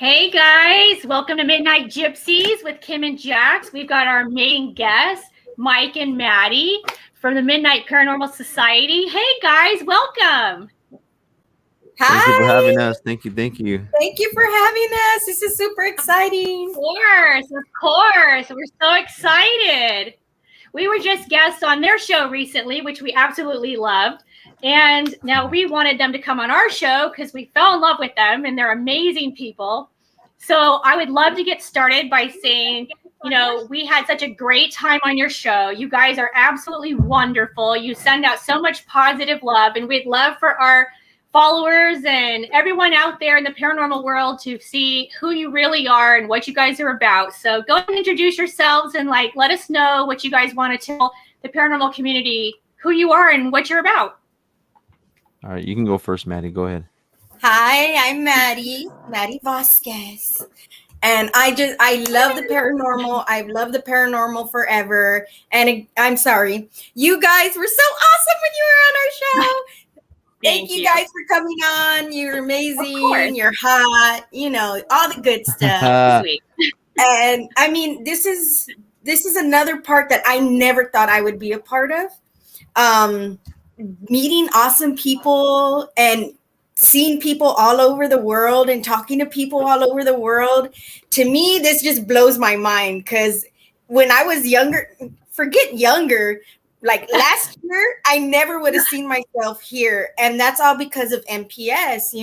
Hey guys, welcome to Midnight GypZies with Kim and Jax. We've got our main guests, Mike and Maddy from the Midnight Paranormal Society. Hey guys, welcome. Thank you for Hi. having us. Thank you. Thank you for having us. This is super exciting. Of course. We're so excited. We were just guests on their show recently, which we absolutely loved. And now we wanted them to come on our show because we fell in love with them and they're amazing people. So I would love to get started by saying, we had such a great time on your show. You guys are absolutely wonderful. You send out so much positive love, and we'd love for our followers and everyone out there in the paranormal world to see who you really are and what you guys are about. So go ahead and introduce yourselves and let us know what you guys want to tell the paranormal community, who you are and what you're about. All right, you can go first, Maddie. Go ahead. Hi, I'm Maddy Vasquez. And I love the paranormal. I've loved the paranormal forever. And I'm sorry, you guys were so awesome when you were on our show. Thank you guys for coming on. You're amazing. You're hot. All the good stuff. Sweet. And I mean, this is another part that I never thought I would be a part of. Meeting awesome people and seeing people all over the world and talking to people all over the world. To me, this just blows my mind, because when I was younger, like last year, I never would have seen myself here. And that's all because of MPS.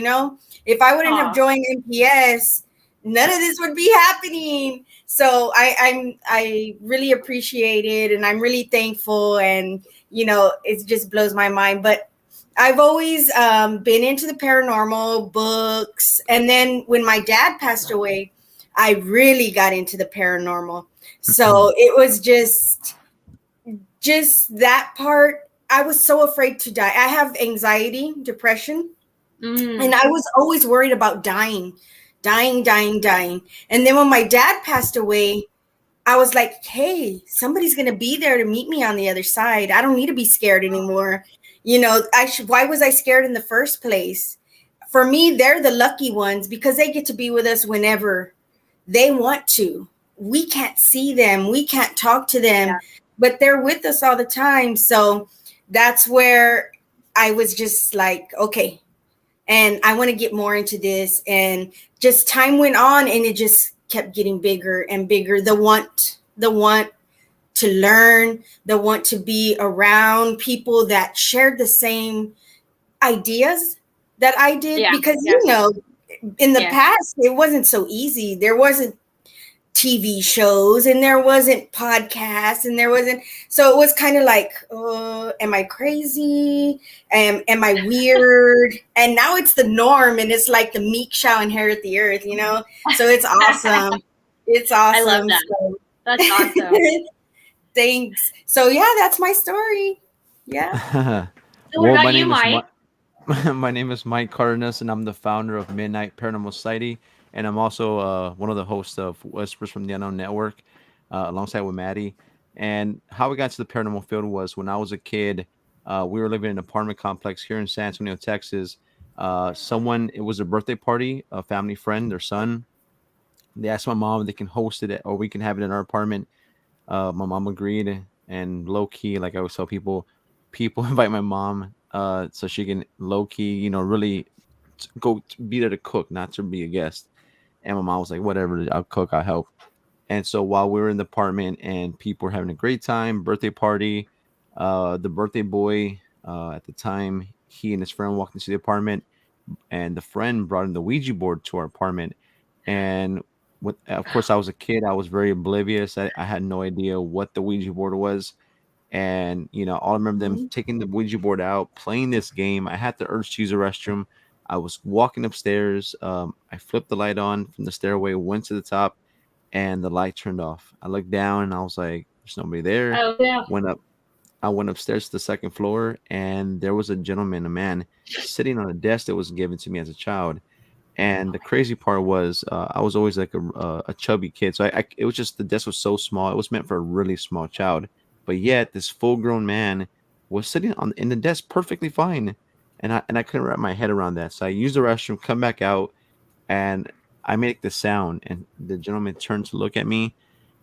If I wouldn't have joined MPS, none of this would be happening. So I really appreciate it, and I'm really thankful, and it just blows my mind. But I've always been into the paranormal books, and then when my dad passed away, I really got into the paranormal. So it was just that part. I was so afraid to die. I have anxiety, depression, and I was always worried about dying. And then when my dad passed away, I was like, hey, somebody's going to be there to meet me on the other side. I don't need to be scared anymore. Why was I scared in the first place? For me, they're the lucky ones because they get to be with us whenever they want to. We can't see them. We can't talk to them, but they're with us all the time. So that's where I was just like, okay. And I want to get more into this. And just time went on, and it just kept getting bigger and bigger. The want to learn, the want to be around people that shared the same ideas that I did. Because, in the past, it wasn't so easy. There wasn't TV shows, and there wasn't podcasts, and there wasn't. So it was kind of like, am I crazy? Am I weird? And now it's the norm, and it's like the meek shall inherit the earth, So it's awesome. It's awesome. I love that. So, that's awesome. Thanks. So that's my story. Yeah. So what about you, Mike? My name is Mike Cardenas, and I'm the founder of Midnight Paranormal Society. And I'm also one of the hosts of Whispers from the Unknown Network, alongside with Maddie. And how we got to the paranormal field was when I was a kid. We were living in an apartment complex here in San Antonio, Texas. It was a birthday party, a family friend, their son. They asked my mom if they can host it or we can have it in our apartment. My mom agreed, and low key, like I always tell people invite my mom so she can low key, really go be there to cook, not to be a guest. And my mom was like, whatever, I'll cook, I'll help. And so while we were in the apartment and people were having a great time, birthday party, the birthday boy at the time, he and his friend walked into the apartment, and the friend brought in the Ouija board to our apartment. And of course, I was a kid. I was very oblivious. I had no idea what the Ouija board was. And, all I remember them taking the Ouija board out, playing this game. I had the urge to use the restroom. I was walking upstairs. I flipped the light on from the stairway, went to the top, and the light turned off. I looked down, and I was like, there's nobody there. Oh, yeah. I went upstairs to the second floor, and there was a man, sitting on a desk that was given to me as a child. And the crazy part was I was always like a chubby kid. So it was just, the desk was so small. It was meant for a really small child. But yet this full-grown man was sitting in the desk perfectly fine. And I couldn't wrap my head around that. So I used the restroom, come back out, and I made the sound, and the gentleman turned to look at me,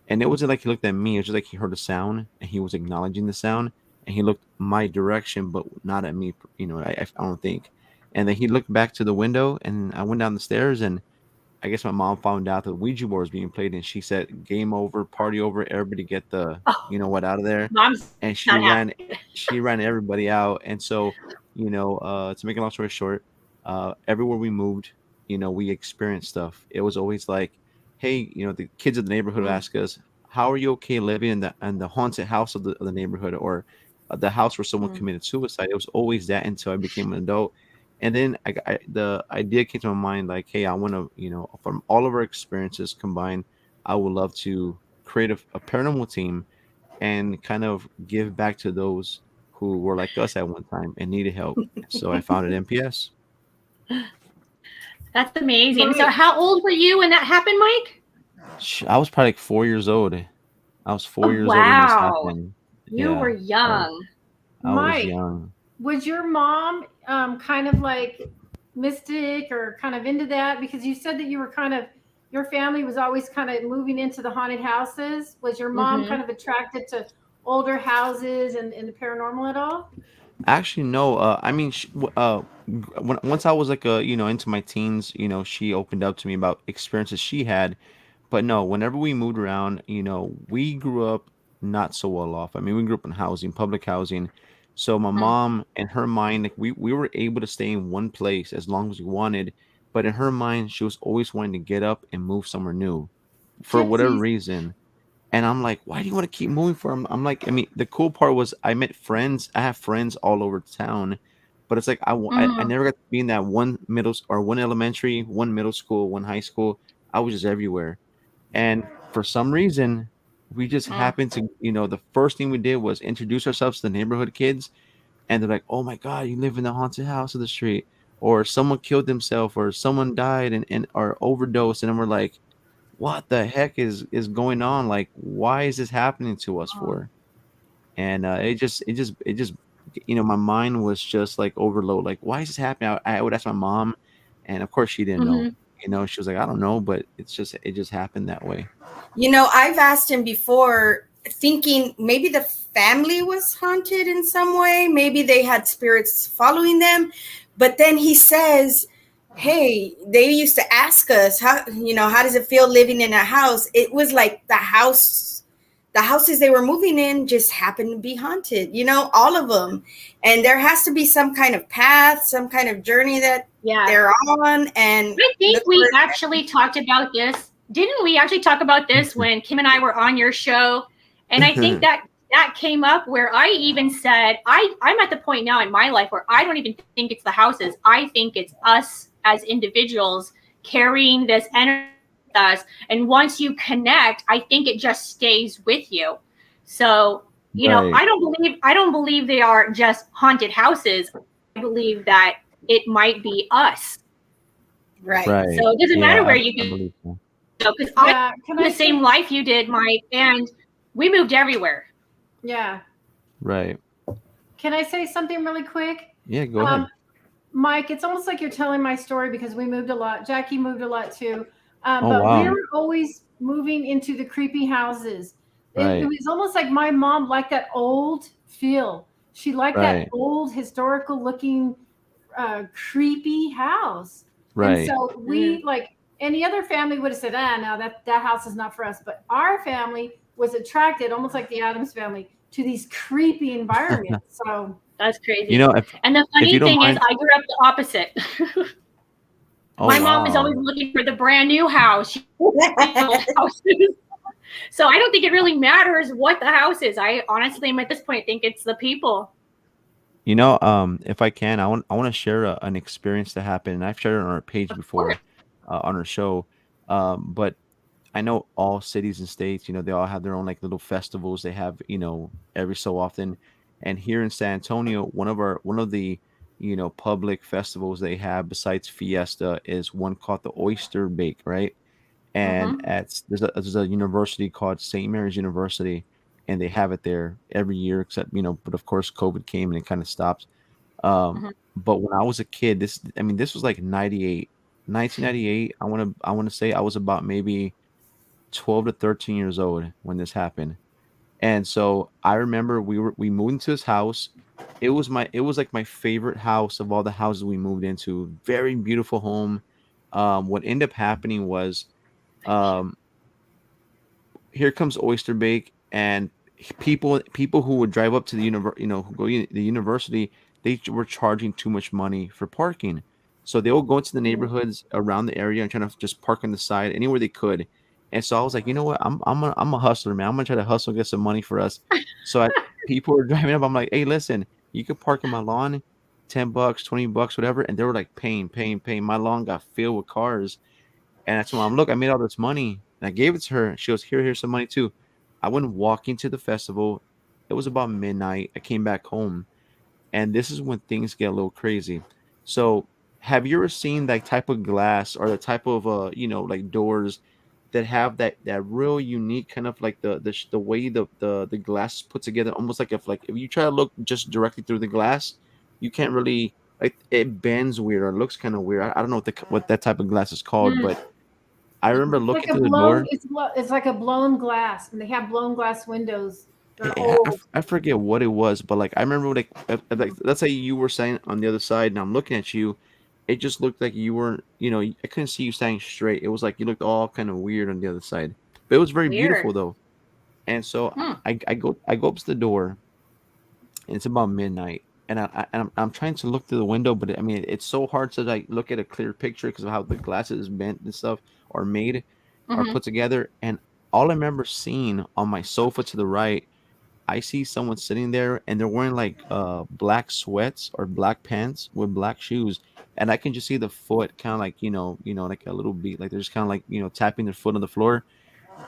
and it wasn't like he looked at me. It was just like he heard a sound, and he was acknowledging the sound, and he looked my direction, but not at me. I don't think. And then he looked back to the window, and I went down the stairs, and I guess my mom found out that the Ouija board was being played, and she said, "Game over, party over, everybody get the Oh, out of there." mom's And not happy. she ran everybody out. And so, to make a long story short, everywhere we moved, we experienced stuff. It was always like, hey, the kids of the neighborhood would ask us, "How are you okay living in the haunted house of the neighborhood, or the house where someone committed suicide?" It was always that until I became an adult. And then the idea came to my mind, like, hey, I want to, from all of our experiences combined, I would love to create a paranormal team and kind of give back to those who were like us at one time and needed help. So I founded MPS. That's amazing. So how old were you when that happened, Mike? I was probably like 4 years old. I was 4 years old when this happened. You were young. I Mike, was young. Was your mom kind of like mystic or kind of into that? Because you said that you were your family was always kind of moving into the haunted houses. Was your mom kind of attracted to older houses and the paranormal at all? Actually, no. I mean, once I was like into my teens, she opened up to me about experiences she had. But no, whenever we moved around, we grew up not so well off. I mean, we grew up in housing, public housing. So my mom, in her mind, like we were able to stay in one place as long as we wanted. But in her mind, she was always wanting to get up and move somewhere new for whatever Gypsies. reason. And I'm like, why do you want to keep moving for him? I'm like, I mean, the cool part was I met friends. I have friends all over town, but it's like I never got to be in that one one elementary, one middle school, one high school. I was just everywhere. And for some reason, we just happened to, the first thing we did was introduce ourselves to the neighborhood kids. And they're like, oh my God, you live in the haunted house of the street. Or someone killed themselves, or someone died and or overdosed. And then we're like, what the heck is going on? Like, why is this happening to us for? And it just my mind was just like overload. Like, why is this happening? I would ask my mom, and of course she didn't know. She was like, I don't know, but it just happened that way. I've asked him before, thinking maybe the family was haunted in some way. Maybe they had spirits following them. But then he says, hey, they used to ask us, how does it feel living in a house? It was like the houses they were moving in just happened to be haunted, all of them. And there has to be some kind of path, some kind of journey that they're on. And I think we actually talked about this. Didn't we actually talk about this when Kim and I were on your show? And I think that came up where I even said, I'm at the point now in my life where I don't even think it's the houses. I think it's us as individuals carrying this energy with us. And once you connect, I think it just stays with you. So, I don't believe they are just haunted houses. I believe that it might be us. Right. Right. So it doesn't matter where you go. Because I had the same life you did, Mike, and we moved everywhere. Yeah. Right. Can I say something really quick? Yeah, go ahead. Mike, it's almost like you're telling my story because we moved a lot. Jackie moved a lot too. Wow. We were always moving into the creepy houses. Right. It was almost like my mom liked that old feel. She liked that old historical looking creepy house. Right. And so we like any other family would have said, no, that house is not for us. But our family was attracted, almost like the Addams family, to these creepy environments. So that's crazy. And the funny thing is, I grew up the opposite. My mom is always looking for the brand new house. So I don't think it really matters what the house is. I honestly, at this point, think it's the people. If I can, I want to share an experience that happened, and I've shared it on our page before, on our show. But I know all cities and states, they all have their own like little festivals they have, every so often. And here in San Antonio, one of the public festivals they have besides Fiesta is one called the Oyster Bake, right? And there's a university called St. Mary's University, and they have it there every year, except but of course COVID came and it kind of stopped. But when I was a kid, this was like 98, 1998. I want to say I was about maybe 12 to 13 years old when this happened. And so I remember we moved into his house. It was like my favorite house of all the houses we moved into. Very beautiful home. What ended up happening was, um, here comes Oyster Bake, and people who would drive up to who go to the university, they were charging too much money for parking. So they will go into the neighborhoods around the area and trying to just park on the side anywhere they could. And so I was like, you know what, I'm a hustler, man. I'm gonna try to hustle and get some money for us. So people were driving up. I'm like, hey, listen, you could park on my lawn, $10, $20, whatever. And they were like paying. My lawn got filled with cars. And I told my mom, look, I made all this money. And I gave it to her. She goes, here's some money too. I went walking to the festival. It was about midnight. I came back home. And this is when things get a little crazy. So have you ever seen that type of glass or the type of like doors that have that real unique kind of like the way the glass is put together, almost like if you try to look just directly through the glass, you can't really, like, it bends weird or looks kind of weird. I don't know what that type of glass is called, but I remember It's like looking a through the blown. door. It's like a blown glass, and they have blown glass windows. They're I, old. I forget what it was, but like I remember like let's say you were standing on the other side and I'm looking at you, it just looked like you weren't, I couldn't see you standing straight. It was like you looked all kind of weird on the other side, but it was very Weird. beautiful though. And so Hmm. I go up to the door, and it's about midnight, and I'm trying to look through the window, but I mean it's so hard to like look at a clear picture because of how the glasses bent and stuff are made, are Mhm. put together. And all I remember seeing on my sofa to the right, I see someone sitting there and they're wearing like black sweats or black pants with black shoes. And I can just see the foot kind of like, like a little beat, like they're just kind of like, tapping their foot on the floor.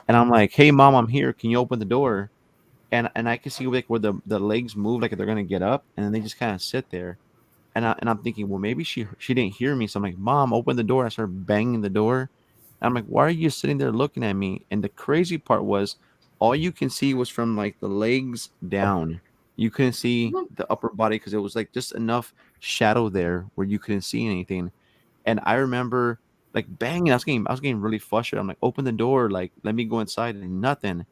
And I'm like, hey mom, I'm here. Can you open the door? And I can see like where the legs move like they're gonna get up, and then they just kind of sit there. And I'm thinking, well, maybe she didn't hear me. So I'm like, mom, open the door. I start banging the door. I'm like, why are you sitting there looking at me? And the crazy part was, all you can see was from like the legs down. You couldn't see Mhm. the upper body because it was like just enough shadow there where you couldn't see anything. And I remember like banging. I was getting really frustrated. I'm like, open the door, like let me go inside, and nothing.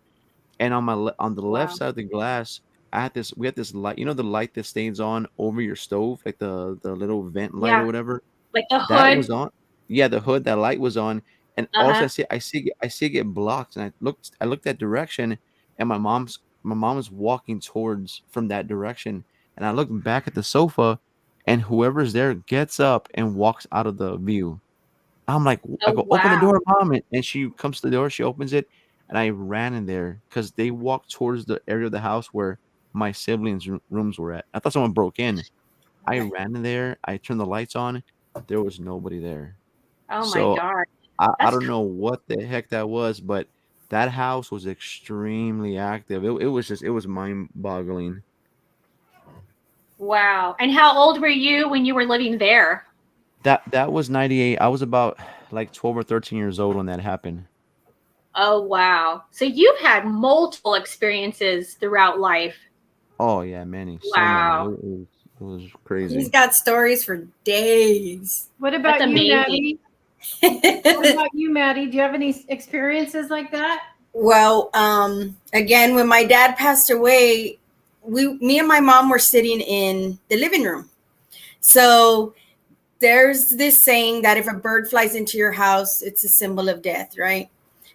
And on the left Wow. side of the glass, we had this light, the light that stays on over your stove, like the little vent light or Yeah. whatever. Like the That hood. was on. Yeah, the hood, that light was on, and also Uh-huh. I see it get blocked, and I looked that direction, and my mom's walking towards from that direction, and I look back at the sofa, and whoever's there gets up and walks out of the view. I Oh, go, open the wow. door, mom, and she comes to the door, she opens it, and I ran in there because they walked towards the area of the house where my siblings' rooms were at. I thought someone broke in. I ran in there. I turned the lights on. There was nobody there. Oh my So God. I That's don't know what the heck that was, but that house was extremely active. It was mind boggling. wow. And how old were you when you were living there? That was 98. I was about like 12 or 13 years old when that happened. Oh, wow. So you've had multiple experiences throughout life. Oh yeah, many, so many. Wow. It was He's crazy. got stories for days. What That's about you, amazing. Maddie? What about you, Maddie? Do you have any experiences like that? Well, again, when my dad passed away, me and my mom were sitting in the living room. So there's this saying that if a bird flies into your house, it's a symbol of death, right?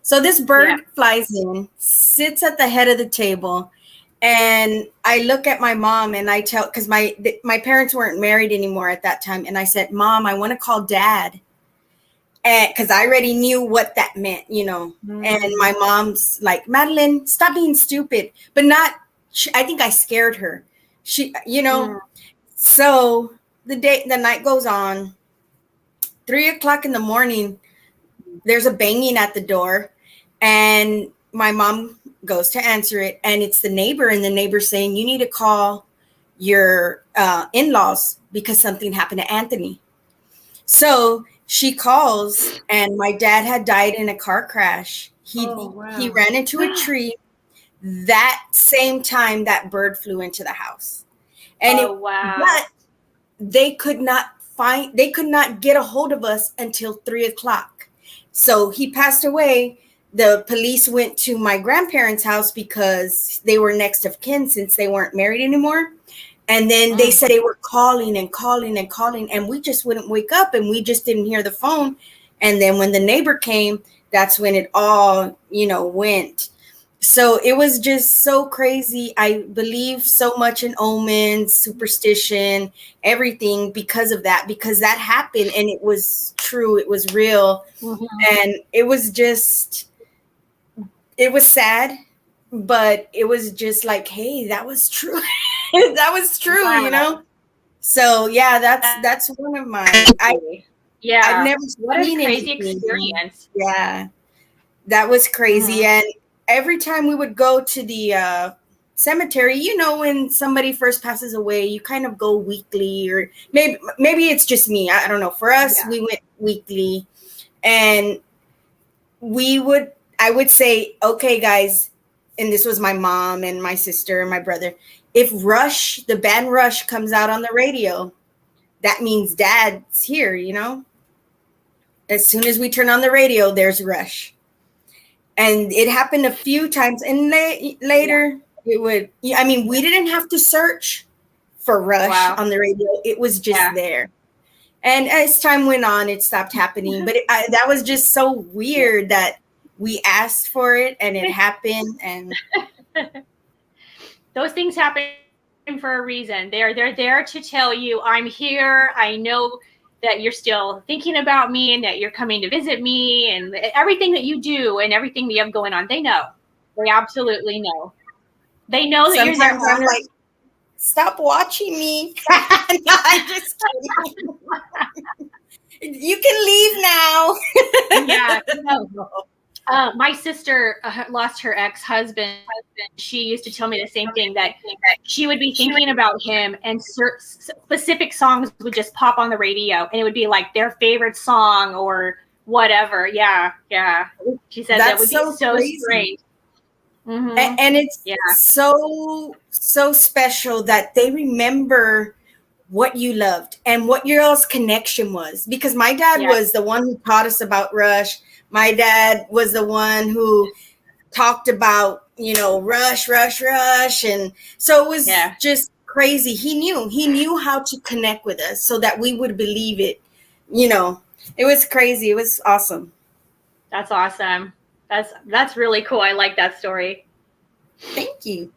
So this Yeah. bird flies in, sits at the head of the table, and I look at my mom and I tell, because my parents weren't married anymore at that time, and I said, Mom, I want to call Dad, and because I already knew what that meant, And my mom's like, Madeline, stop being stupid, but not. I think I scared her. Mm. So the night goes on. 3 o'clock in the morning, there's a banging at the door, and my mom goes to answer it, and it's the neighbor, and the neighbor's saying, you need to call your in-laws because something happened to Anthony. So she calls, and my dad had died in a car crash. He Wow. ran into a tree that same time that bird flew into the house. And Oh, wow. but they could not get a hold of us until 3:00. So he passed away. The police went to my grandparents' house because they were next of kin since they weren't married anymore. And then they said they were calling and calling and calling, and we just wouldn't wake up, and we just didn't hear the phone. And then when the neighbor came, that's when it all, went. So it was just so crazy. I believe so much in omens, superstition, everything because of that, because that happened and it was true. It was real. And it was sad, but it was just like, hey, that was true. That was true, Wow. So yeah, that's one of my, I've never what a seen crazy anything. experience. Yeah, that was crazy. And every time we would go to the cemetery, when somebody first passes away, you kind of go weekly, or maybe it's just me. I don't know. For us, we went weekly, and I would say, okay, guys, and this was my mom and my sister and my brother. If the band Rush comes out on the radio, that means Dad's here, As soon as we turn on the radio, there's Rush. And it happened a few times. And later, it would, we didn't have to search for Rush on the radio. It was just there. And as time went on, it stopped happening. But that was just so weird that we asked for it and it happened. And those things happen for a reason. They're there to tell you, I'm here. I know that you're still thinking about me and that you're coming to visit me, and everything that you do and everything that you have going on. They know. They absolutely know. They know that sometimes you're there. I'm like, stop watching me. No, I'm just kidding. You can leave now. Yeah. My sister lost her ex-husband. She used to tell me the same thing, that she would be thinking about him and specific songs would just pop on the radio and it would be like their favorite song or whatever. Yeah. She said that would be so strange. And it's so special that they remember what you loved and what your all's connection was. Because my dad was the one who taught us about Rush. My dad was the one who talked about, Rush. And so it was just crazy. He knew how to connect with us so that we would believe it. It was crazy. It was awesome. That's awesome. That's really cool. I like that story. Thank you.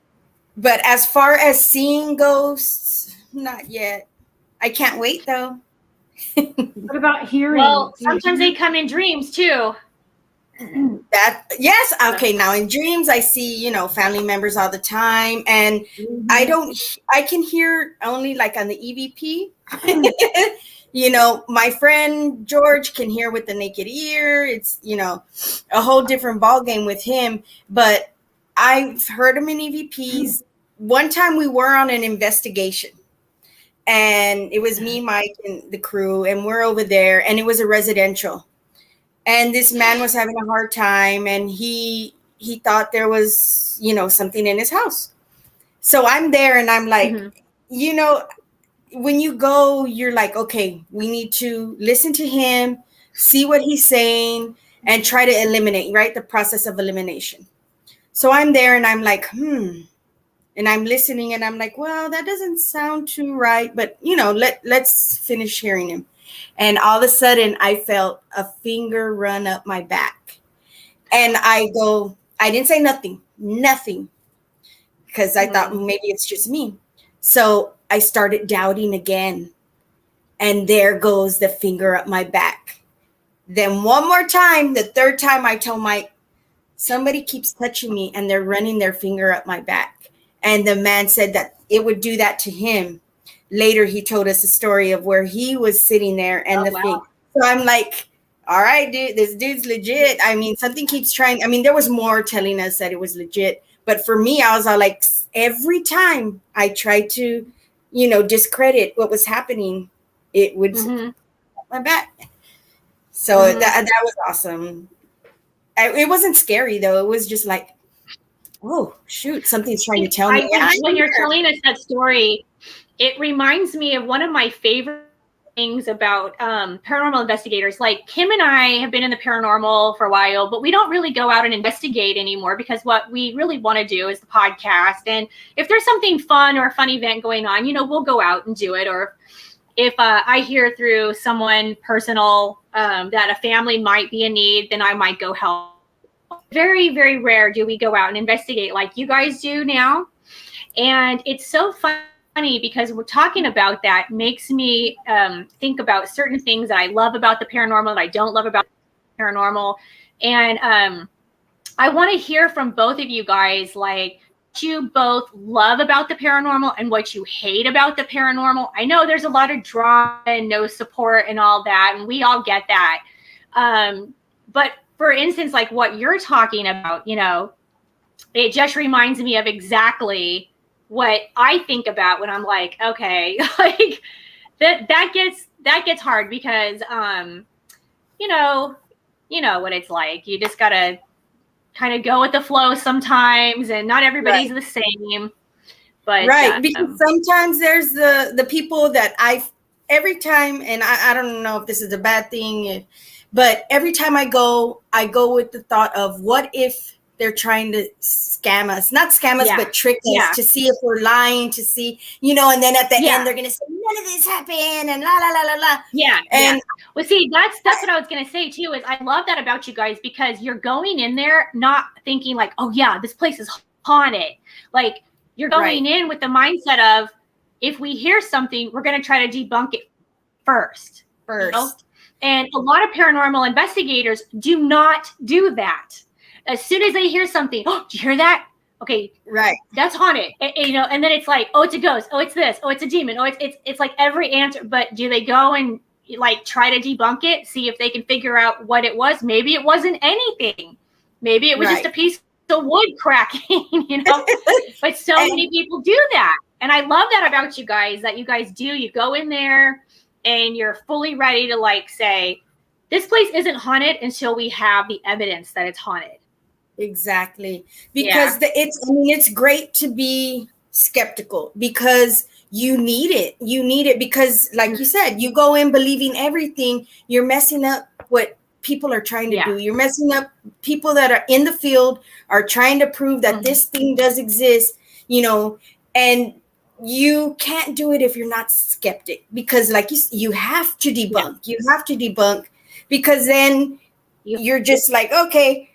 But as far as seeing ghosts, not yet. I can't wait though. What about hearing? Well, sometimes they come in dreams too. Yes. Okay. Now in dreams, I see, family members all the time, and I can hear only like on the EVP. My friend George can hear with the naked ear. It's, a whole different ball game with him, but I've heard him in EVPs. One time we were on an investigation, and it was me, Mike, and the crew, and we're over there, and it was a residential. And this man was having a hard time, and he thought there was, something in his house. So I'm there, and I'm like, when you go, you're like, okay, we need to listen to him, see what he's saying, and try to eliminate, right? The process of elimination. So I'm there, and I'm like, and I'm listening, and I'm like, well, that doesn't sound too right, but let's finish hearing him. And all of a sudden I felt a finger run up my back, and I didn't say nothing, because I thought maybe it's just me. So I started doubting again, and there goes the finger up my back. Then one more time, the third time, I told Mike, somebody keeps touching me and they're running their finger up my back. And the man said that it would do that to him. Later, he told us a story of where he was sitting there and thing. So I'm like, all right, dude, this dude's legit. Something keeps trying. There was more telling us that it was legit. But for me, I was all like, every time I tried to, discredit what was happening, it would my back. So that was awesome. It wasn't scary, though. It was just like, oh, shoot, something's trying to tell me. When you're telling us that story, it reminds me of one of my favorite things about paranormal investigators. Like Kim and I have been in the paranormal for a while, but we don't really go out and investigate anymore because what we really want to do is the podcast. And if there's something fun or a fun event going on, we'll go out and do it. Or if I hear through someone personal that a family might be in need, then I might go help. Very, very rare do we go out and investigate like you guys do now. And it's so funny because we're talking about that makes me think about certain things that I love about the paranormal that I don't love about the paranormal. And I want to hear from both of you guys, like, what you both love about the paranormal and what you hate about the paranormal. I know there's a lot of drama and no support and all that, and we all get that. But for instance, like what you're talking about, it just reminds me of exactly what I think about when I'm like, okay, like that gets hard because, you know what it's like. You just gotta kind of go with the flow sometimes, and not everybody's the same. But because sometimes there's the people that every time, and I don't know if this is a bad thing, but every time I go with the thought of what if they're trying to scam us, not scam us, but trick us to see if we're lying, to see, and then at the end they're going to say, none of this happened and la, la, la, la, la. Yeah. And well, see, that's what I was going to say too, is I love that about you guys because you're going in there not thinking like, oh yeah, this place is haunted. Like you're going in with the mindset of, if we hear something, we're going to try to debunk it first. And a lot of paranormal investigators do not do that. As soon as they hear something, oh, did you hear that? Okay, that's haunted. And then it's like, oh, it's a ghost. Oh, it's this. Oh, it's a demon. Oh, it's like every answer. But do they go and like try to debunk it? See if they can figure out what it was. Maybe it wasn't anything. Maybe it was just a piece of wood cracking. But so many people do that, and I love that about you guys. That you guys do. You go in there and you're fully ready to like say, this place isn't haunted until we have the evidence that it's haunted. Exactly. Because it's great to be skeptical because you need it. You need it because like you said, you go in believing everything, you're messing up what people are trying to do. You're messing up people that are in the field are trying to prove that this thing does exist, and you can't do it if you're not skeptic because like you have to debunk. You have to debunk because then you're just like, okay,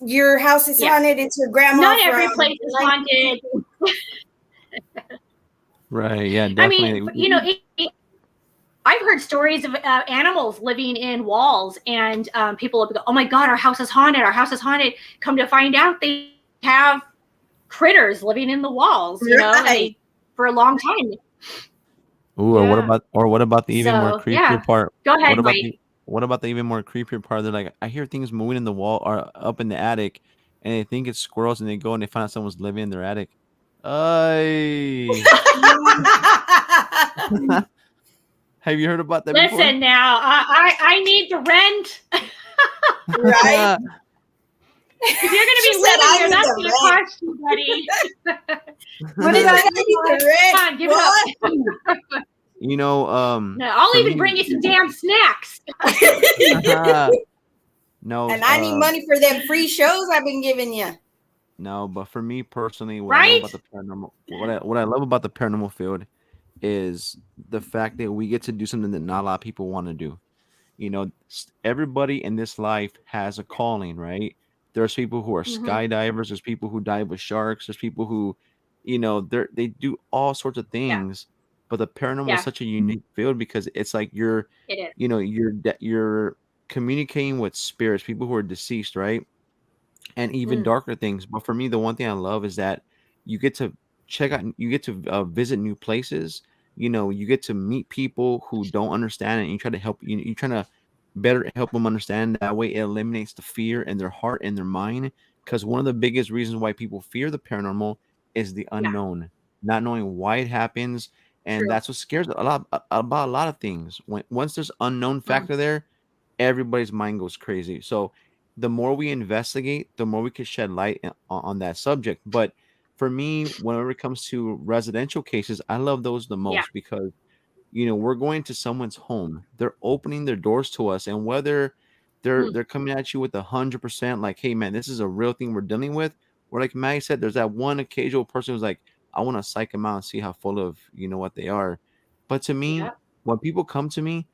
your house is haunted. It's your grandma. Not every place is haunted. Right. Yeah. Definitely. I mean, I've heard stories of animals living in walls, and people will go, "Oh my God, our house is haunted. Our house is haunted." Come to find out, they have critters living in the walls. For a long time. Ooh, or what about the even more creepier part? Go ahead, Mike. What about the even more creepier part? They're like, I hear things moving in the wall or up in the attic, and they think it's squirrels, and they go and they find out someone's living in their attic. Have you heard about that before? Listen now, I need the rent. Right? If you're going to be living here, that's going to cost you, buddy. What did I need the rent? Come on, give it up. No, I'll even bring you some damn snacks. No, and I need money for them free shows I've been giving you. No, but for me personally, what I love about the paranormal field is the fact that we get to do something that not a lot of people want to do. Everybody in this life has a calling, right? There's people who are skydivers. There's people who dive with sharks. There's people who, they do all sorts of things. But the paranormal is such a unique field because it's like you're communicating with spirits, people who are deceased, right? And even darker things. But for me, the one thing I love is that you get to check out, you get to visit new places. You get to meet people who don't understand it, and you try to help. You're trying to better help them understand. That way, it eliminates the fear in their heart and their mind. Because one of the biggest reasons why people fear the paranormal is the unknown, not knowing why it happens. And that's what scares about a lot of things. Once there's unknown factor there, everybody's mind goes crazy. So the more we investigate, the more we can shed light on that subject. But for me, whenever it comes to residential cases, I love those the most because we're going to someone's home. They're opening their doors to us, and whether they're coming at you with 100%, like, hey man, this is a real thing we're dealing with. Or like Maggie said, there's that one occasional person who's like, I want to psych them out and see how full of what they are. But to me, when people come to me,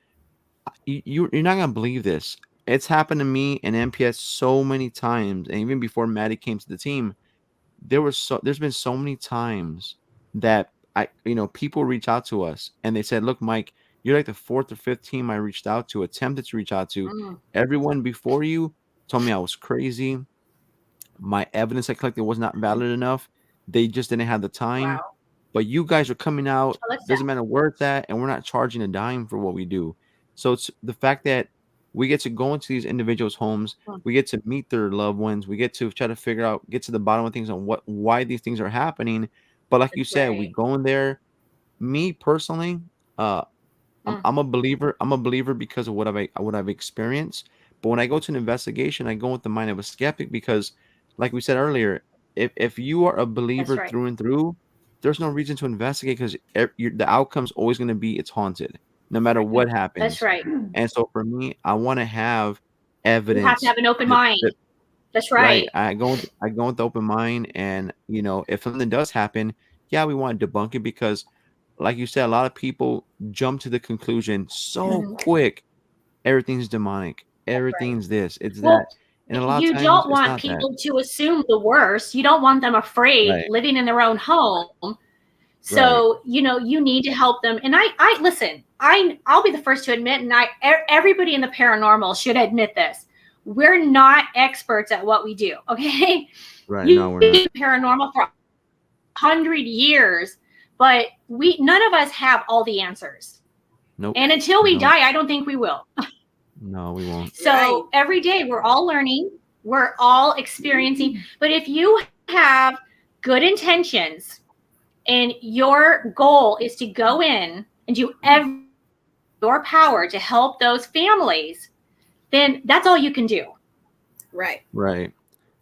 you're not gonna believe this. It's happened to me in MPS so many times, and even before Maddie came to the team, there's been so many times that people reach out to us and they said, look, Mike, you're like the fourth or fifth team I reached out to, attempted to reach out to. Everyone before you told me I was crazy. My evidence I collected was not valid enough. They just didn't have the time. Wow. But you guys are coming out. Doesn't matter where it's at, and we're not charging a dime for what we do. So it's the fact that we get to go into these individuals' homes, we get to meet their loved ones, we get to try to figure out, get to the bottom of things on why these things are happening. But like you said, we go in there. Me personally, I'm a believer. I'm a believer because of what I've experienced. But when I go to an investigation, I go with the mind of a skeptic because, like we said earlier, if you are a believer through and through, there's no reason to investigate because the outcome's always going to be it's haunted, no matter what happens. That's right. And so for me, I want to have evidence. You have to have an open mind. That's right. I go with the open mind, and if something does happen, yeah, we want to debunk it because, like you said, a lot of people jump to the conclusion so quick. Everything's demonic. Everything's this. It's that. And a lot of times, you don't want people to assume the worst. You don't want them afraid living in their own home. So, you need to help them. And I listen, I'll be the first to admit, and everybody in the paranormal should admit this. We're not experts at what we do. Okay. Right. No, we're not. Paranormal for 100 years, but none of us have all the answers. Nope. And until we die, I don't think we will. No, we won't. So every day we're all learning, we're all experiencing. But if you have good intentions and your goal is to go in and do your power to help those families, then that's all you can do. Right.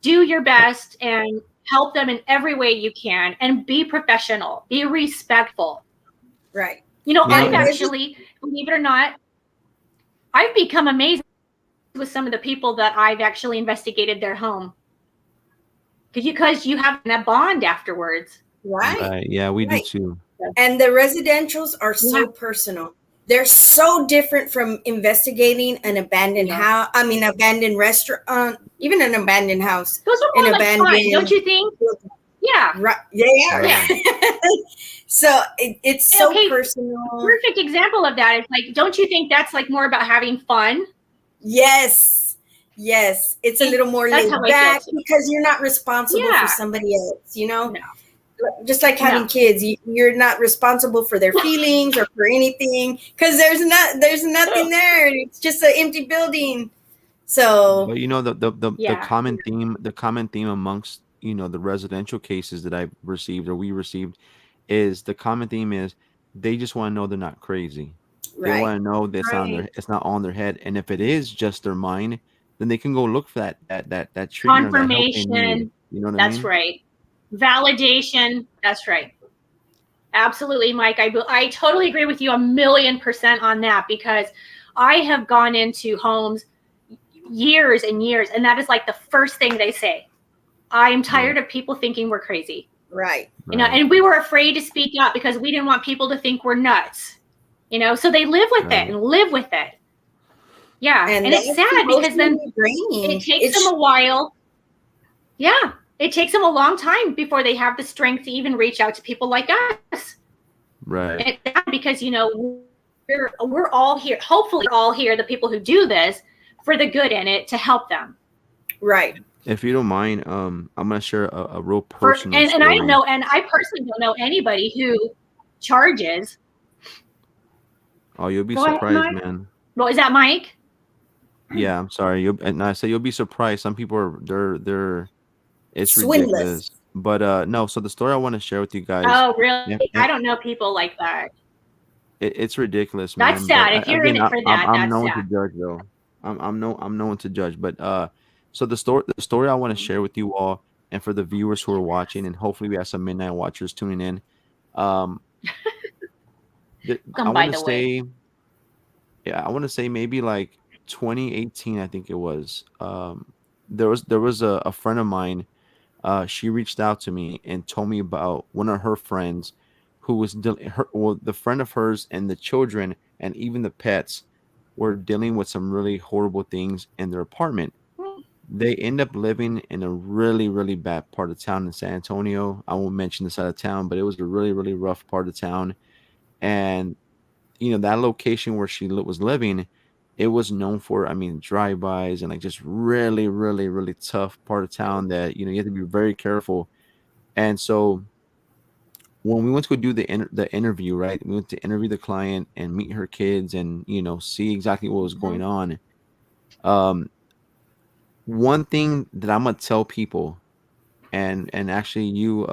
Do your best and help them in every way you can, and be professional, be respectful. Right. I've actually, believe it or not, I've become amazed with some of the people that I've actually investigated their home. Because you have that bond afterwards. Right. Yeah, we do too. And the residentials are so personal. They're so different from investigating an abandoned house. I mean, abandoned restaurant, even an abandoned house. Those are more like fun, don't you think? Yeah. Right. Yeah. So it's so personal. Perfect example of that is like, don't you think that's like more about having fun? Yes. It's a little more laid back because you're not responsible for somebody else, No. Just like having kids, you're not responsible for their feelings or for anything because there's nothing there. It's just an empty building. So, but the common theme amongst the residential cases that I've received or we received is the common theme is they just want to know they're not crazy. They want to know that it's not on their head, and if it is just their mind, then they can go look for that treatment confirmation. Or that help they need. You know what I mean? That's right. Validation. That's right. Absolutely, Mike. I totally agree with you 1,000,000% on that because I have gone into homes years and years, and that is like the first thing they say. I am tired of people thinking we're crazy. Right. And we were afraid to speak up because we didn't want people to think we're nuts. So they live with it and live with it. Yeah. And it's sad because then it takes them a while. Yeah. It takes them a long time before they have the strength to even reach out to people like us. Right. And it's sad because, we're all here, hopefully all here, the people who do this for the good in it to help them. Right. If you don't mind, I'm gonna share a real personal story. And I personally don't know anybody who charges. Oh, you'll be surprised, man. Well, is that Mike? Yeah, I'm sorry. I say you'll be surprised. Some people are they're it's swindlers. Ridiculous. But no, so the story I want to share with you guys. Oh, really? I don't know people like that. It's ridiculous, man. That's sad. If you're in it for that, I'm known sad. to judge though. I'm known to judge, but so the story I want to share with you all, and for the viewers who are watching, and hopefully we have some midnight watchers tuning in. I Come want by to the way. say, yeah, I want to say maybe like 2018, I think it was. There was a friend of mine. She reached out to me and told me about one of her friends who was the friend of hers and the children and even the pets were dealing with some really horrible things in their apartment. They end up living in a really, really bad part of town in San Antonio. I won't mention the side of town, but it was a really, really rough part of town. And that location where she was living, it was known for, I mean, drive-bys and like just really, really, really tough part of town that you have to be very careful. And so when we went to go do the interview, right? We went to interview the client and meet her kids and see exactly what was going on. Um, One thing that I'm gonna tell people, and actually you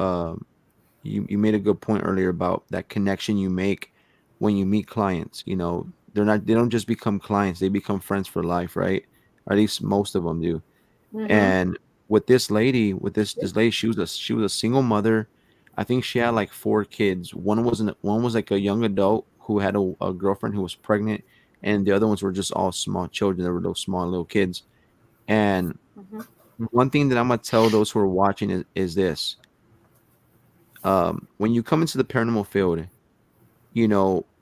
made a good point earlier about that connection you make when you meet clients. They don't just become clients, they become friends for life, right? Or at least most of them do. Mm-hmm. And with this lady, this lady, she was a single mother. I think she had like four kids. One was like a young adult who had a girlfriend who was pregnant, and the other ones were just all small children. They were those small little kids. And Mm-hmm. one thing that I'm gonna tell those who are watching is this: when you come into the paranormal field,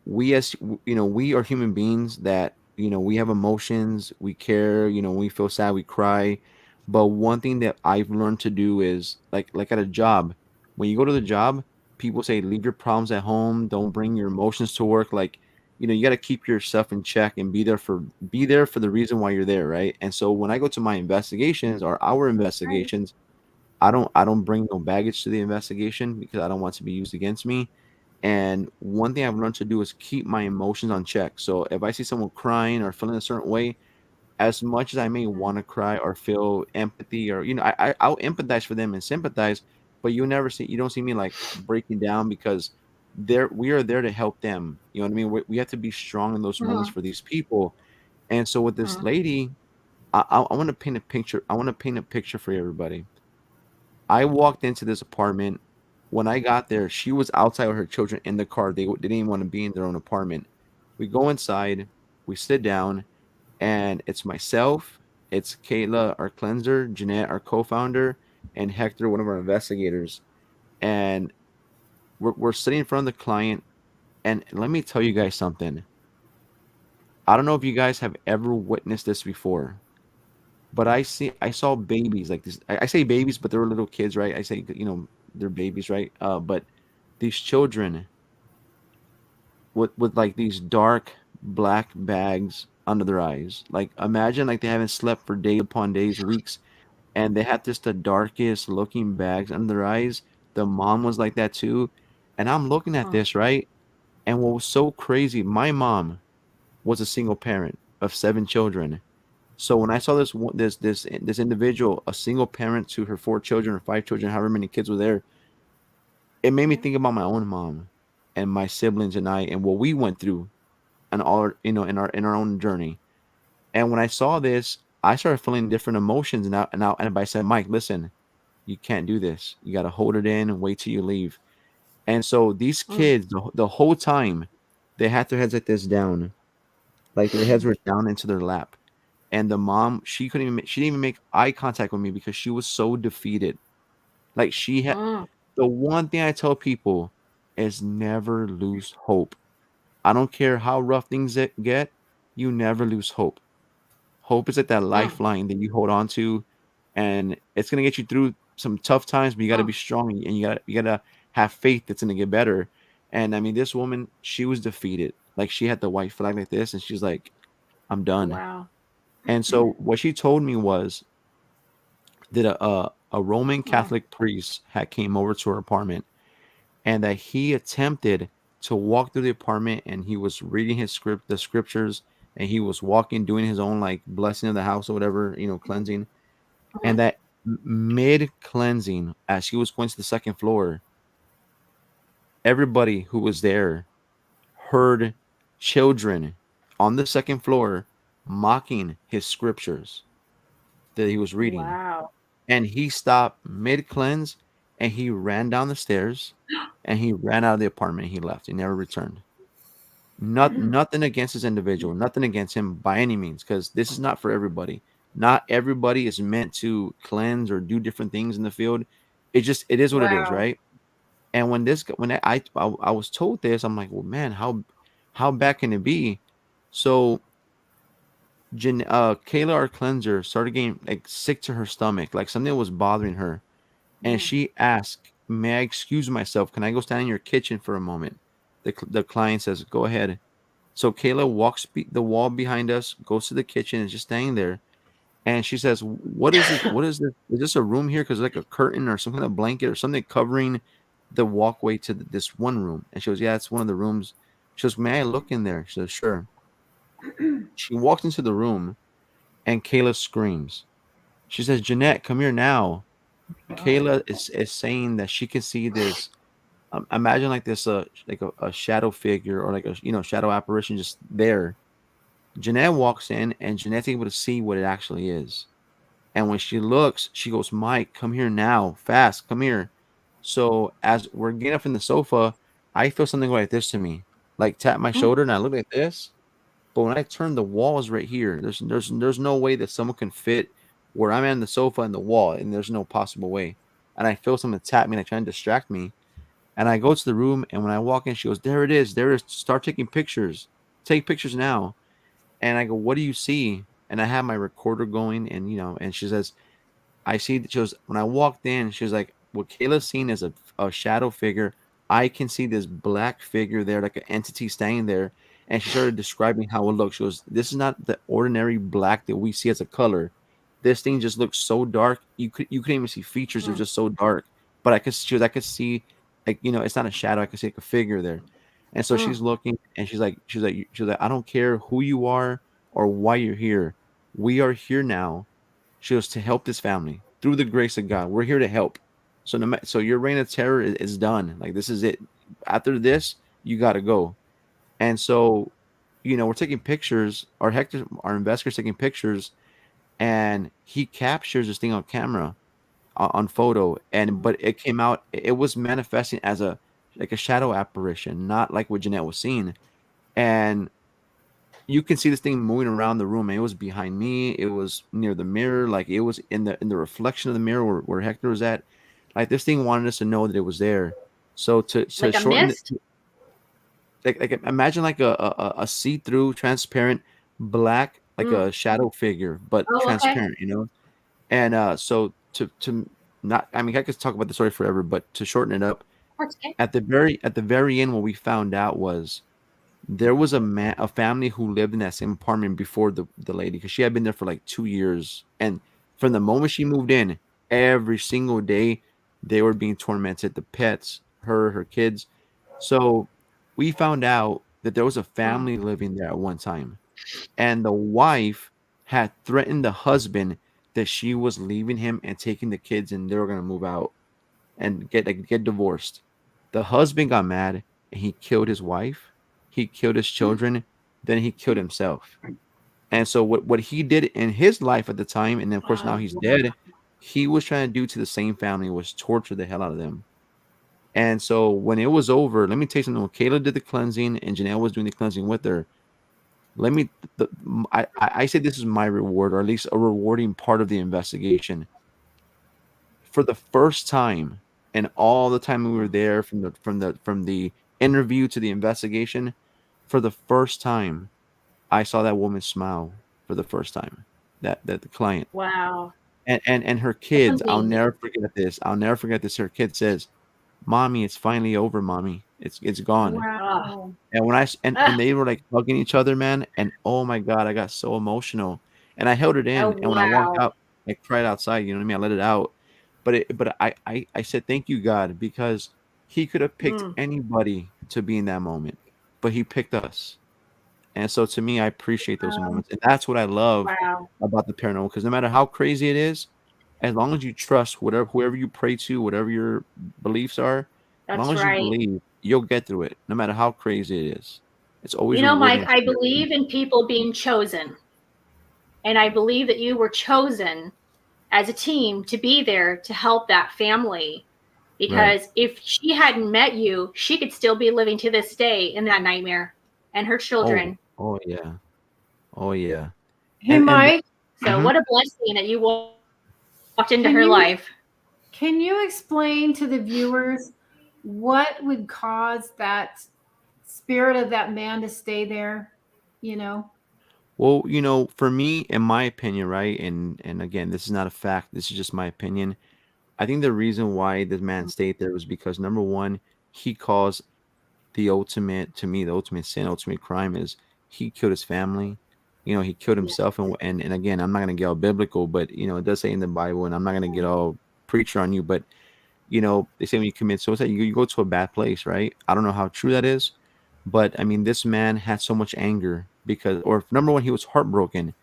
we are human beings that we have emotions, we care, when we feel sad we cry. But one thing that I've learned to do is like at a job, when you go to the job, people say leave your problems at home, don't bring your emotions to work. Like, you got to keep yourself in check and be there for the reason why you're there, right? And so when I go to my investigations or our Right. investigations, I don't bring no baggage to the investigation because I don't want to be used against me. And one thing I've learned to do is keep my emotions on check. So if I see someone crying or feeling a certain way, as much as I may want to cry or feel empathy, or I'll empathize for them and sympathize, but you don't see me like breaking down because we are there to help them. You know what I mean? We have to be strong in those moments Mm-hmm. for these people. And so with this Mm-hmm. lady, I want to paint a picture. I want to paint a picture for everybody. I walked into this apartment. When I got there, she was outside with her children in the car. They didn't even want to be in their own apartment. We go inside, we sit down, and it's myself, it's Kayla, our cleanser, Jeanette, our co-founder, and Hector, one of our investigators. And we're sitting in front of the client. And let me tell you guys something. I don't know if you guys have ever witnessed this before, but I saw babies like this. I say babies, but they were little kids, right? I say they're babies, right? But these children with like these dark black bags under their eyes. Like imagine like they haven't slept for days upon days, weeks, and they had just the darkest looking bags under their eyes. The mom was like that too, and I'm looking at this, right? And what was so crazy, my mom was a single parent of 7 children. So when I saw this individual, a single parent to her 4 children or 5 children, however many kids were there, it made me think about my own mom and my siblings and I and what we went through and all in our own journey. And when I saw this, I started feeling different emotions. And I said, Mike, listen, you can't do this. You got to hold it in and wait till you leave. And so these kids, the whole time, they had their heads like this down, like their heads were down into their lap. And the mom, she didn't even make eye contact with me because she was so defeated. Like she had Mm-hmm. the one thing I tell people is never lose hope. I don't care how rough things get, you never lose hope. Hope is like that lifeline that you hold on to, and it's gonna get you through some tough times, but you gotta be strong and you gotta have faith that's gonna get better. And I mean, this woman, she was defeated. Like she had the white flag like this, and she's like, I'm done. Wow. And so what she told me was that a Roman Catholic priest had came over to her apartment and that he attempted to walk through the apartment and he was reading the scriptures, and he was walking, doing his own like blessing of the house or whatever, cleansing. And that mid cleansing, as he was going to the second floor, everybody who was there heard children on the second floor mocking his scriptures that he was reading. Wow. And he stopped mid cleanse and he ran down the stairs and he ran out of the apartment. He left. He never returned. Nothing against this individual, nothing against him by any means, because this is not for everybody. Not everybody is meant to cleanse or do different things in the field. It is what it is, Wow. right? And when I was told this, I'm like, well, man, how bad can it be? So Kayla, our cleanser, started getting like sick to her stomach, like something was bothering her, and she asked, "May I excuse myself? Can I go stand in your kitchen for a moment?" The client says, "Go ahead." So Kayla walks the wall behind us, goes to the kitchen, and is just standing there. And she says, "What is this? What is this? Is this a room here? Because like a curtain or some kind of blanket or something covering the walkway to this one room." And she goes, "Yeah, it's one of the rooms." She goes, "May I look in there?" She says, "Sure." She walks into the room, and Kayla screams. She says, "Jeanette, come here now." Kayla is saying that she can see this. Imagine like this, like a shadow figure or like a shadow apparition just there. Jeanette walks in, and Jeanette's able to see what it actually is. And when she looks, she goes, "Mike, come here now, fast, come here." So as we're getting up from the sofa, I feel something like this to me, like tap my shoulder, and I look like this. But when I turn, the wall is right here. There's no way that someone can fit where I'm on the sofa and the wall, and there's no possible way. And I feel someone tap me, like trying to distract me. And I go to the room, and when I walk in, she goes, "There it is. There it is. Start taking pictures. Take pictures now." And I go, "What do you see?" And I have my recorder going, and and she says, I see that she was when I walked in, she was like, what Kayla's seen is a shadow figure. I can see this black figure there, like an entity standing there. And she started describing how it looks. She goes, "This is not the ordinary black that we see as a color. This thing just looks so dark. You couldn't even see features. It was just so dark. But I could see, like, it's not a shadow. I could see like a figure there." And so she's looking, and she's like, "I don't care who you are or why you're here. We are here now." She goes, "To help this family through the grace of God. We're here to help. So so your reign of terror is done. Like, this is it. After this, you got to go." And so, we're taking pictures. Our investigator's taking pictures, and he captures this thing on camera, on photo. And but it came out. It was manifesting as a shadow apparition, not like what Jeanette was seeing. And you can see this thing moving around the room. And it was behind me. It was near the mirror. Like, it was in the reflection of the mirror where Hector was at. Like, this thing wanted us to know that it was there. So to Like a shorten mist? it, like imagine like a see-through, transparent, black, like a shadow figure, but Oh, okay. transparent. And so to not, I mean, I could talk about the story forever, but to shorten it up, Okay. at the very end, what we found out was there was a family who lived in that same apartment before the lady, because she had been there for like 2 years, and from the moment she moved in, every single day they were being tormented. The pets, her kids. So we found out that there was a family living there at one time, and the wife had threatened the husband that she was leaving him and taking the kids, and they were gonna move out and get divorced. The husband got mad, and he killed his wife, he killed his children, then he killed himself. And so what he did in his life at the time, and then of course now he's dead, he was trying to do to the same family was torture the hell out of them. And so when it was over, let me tell you something. When Kayla did the cleansing and Janelle was doing the cleansing with her, let me I said this is my reward, or at least a rewarding part of the investigation. For the first time, and all the time we were there, from the interview to the investigation, for the first time, I saw that woman smile for the first time. That the client, Wow. and her That's kids, I'll amazing. never forget this. I'll never forget this. Her kid says, "Mommy, it's finally over, mommy. It's gone." Ah, Wow. And when and ah, they were like hugging each other, man. And oh my God, I got so emotional. And I held it oh, in. And when I walked wow. out, I cried outside. You know what I mean? I let it out. But I said, "Thank you, God," because he could have picked Mm, anybody to be in that moment, but he picked us. And so to me, I appreciate those moments. And that's what I love wow. about the paranormal, because no matter how crazy it is, as long as you trust whoever you pray to, whatever your beliefs are, as long That's as you right. believe, you'll get through it, no matter how crazy it is. It's always Mike, rewarding. I believe in people being chosen. And I believe that you were chosen as a team to be there to help that family. Right. Because if she hadn't met you, she could still be living to this day in that nightmare and her children. Oh yeah. Oh yeah. Hey, And Mike, So what a blessing that you walked into Can her you- life. can you explain to the viewers what would cause that spirit of that man to stay there? You know? well, for me, in my opinion, right, and again, this is not a fact. This is just my opinion. I think the reason why this man stayed there was because number one, he caused the ultimate, to me, the ultimate sin, ultimate crime is he killed his family. He killed himself, and again, I'm not gonna get all biblical, but it does say in the Bible, and I'm not gonna get all preacher on you, but they say when you commit suicide, you go to a bad place, right? I don't know how true that is, but I mean, this man had so much anger because, or number one, he was heartbroken.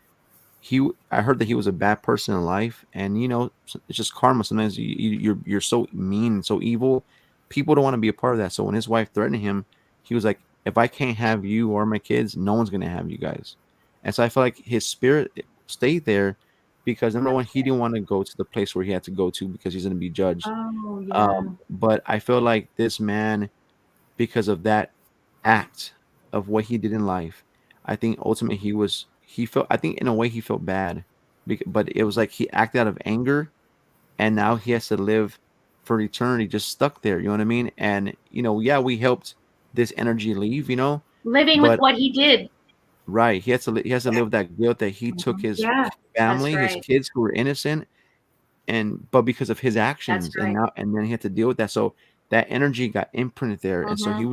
I heard that he was a bad person in life, and it's just karma. Sometimes you're so mean and so evil, people don't want to be a part of that. So when his wife threatened him, he was like, if I can't have you or my kids, no one's gonna have you guys. And so I feel like his spirit stayed there because number one, he didn't want to go to the place where he had to go to because he's gonna be judged. Oh, yeah. But I feel like this man, because of that act of what he did in life, I think ultimately he felt, I think in a way he felt bad, but it was like he acted out of anger, and now he has to live for eternity just stuck there. You know what I mean? And yeah, we helped this energy leave. Living with But what he did. right, he has to live with that guilt that he took his Yeah, family, his right. kids who were innocent, but because of his actions, right. and then he had to deal with that. So that energy got imprinted there, and so he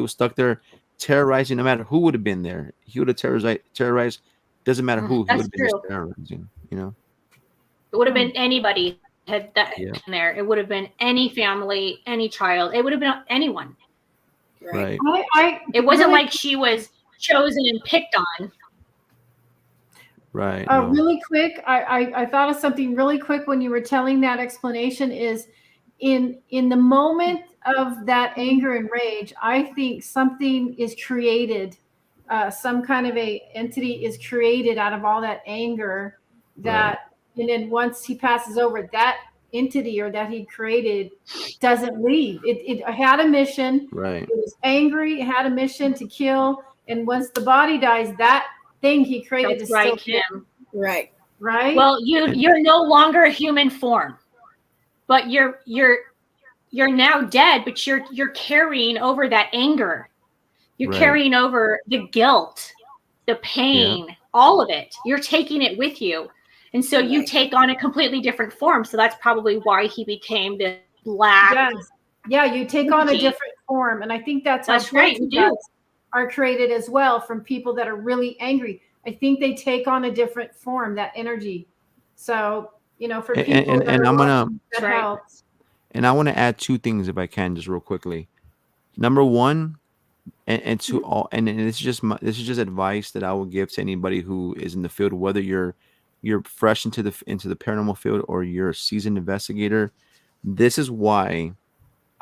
was stuck there, terrorizing. No matter who would have been there, he would have terrorized. Doesn't matter who, he would That's have been just true. terrorizing. It would have been anybody had that Yeah. been there. It would have been any family, any child. It would have been anyone. Right. It wasn't really- like she was chosen and picked on. Right. No. Really quick, I thought of something really quick when you were telling that explanation. Is in the moment of that anger and rage, I think something is created, some kind of a entity is created out of all that anger. And then once he passes over, that entity or that he created doesn't leave. It had a mission. Right. It was angry. It had a mission to kill. And once the body dies, that thing he created That's is right, still Kim. Right. right. Well, you're no longer a human form, but you're now dead. But you're carrying over that anger. You're Right. carrying over the guilt, the pain, all of it. You're taking it with you, and so you take on a completely different form. So that's probably why he became this black. Yes. Yeah, you take on a different form, and I think that's how right. You do. are created as well from people that are really angry. I think they take on a different form, that energy. So for people and I'm gonna that helps. and I want to add two things if I can, just real quickly. Number one, and to all, and this is just advice that I will give to anybody who is in the field, whether you're fresh into the paranormal field or you're a seasoned investigator. This is why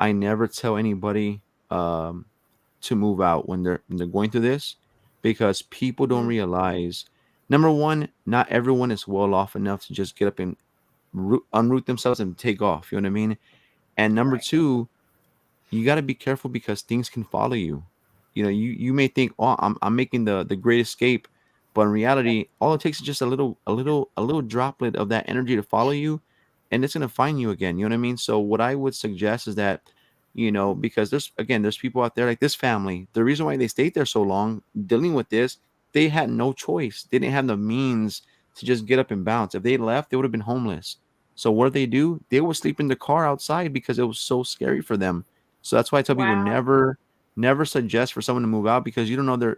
I never tell anybody to move out when they're going through this, because people don't realize, number one, not everyone is well off enough to just get up and unroot themselves and take off. You know what I mean? And number two, you got to be careful because things can follow you. You may think, oh, I'm making the great escape, but in reality, all it takes is just a little droplet of that energy to follow you, and it's gonna find you again. You know what I mean? So what I would suggest is that, because there's people out there like this family. The reason why they stayed there so long dealing with this, they had no choice. They didn't have the means to just get up and bounce. If they left, they would have been homeless. So what did they do? They would sleep in the car outside because it was so scary for them. So that's why I tell people never suggest for someone to move out, because you don't know their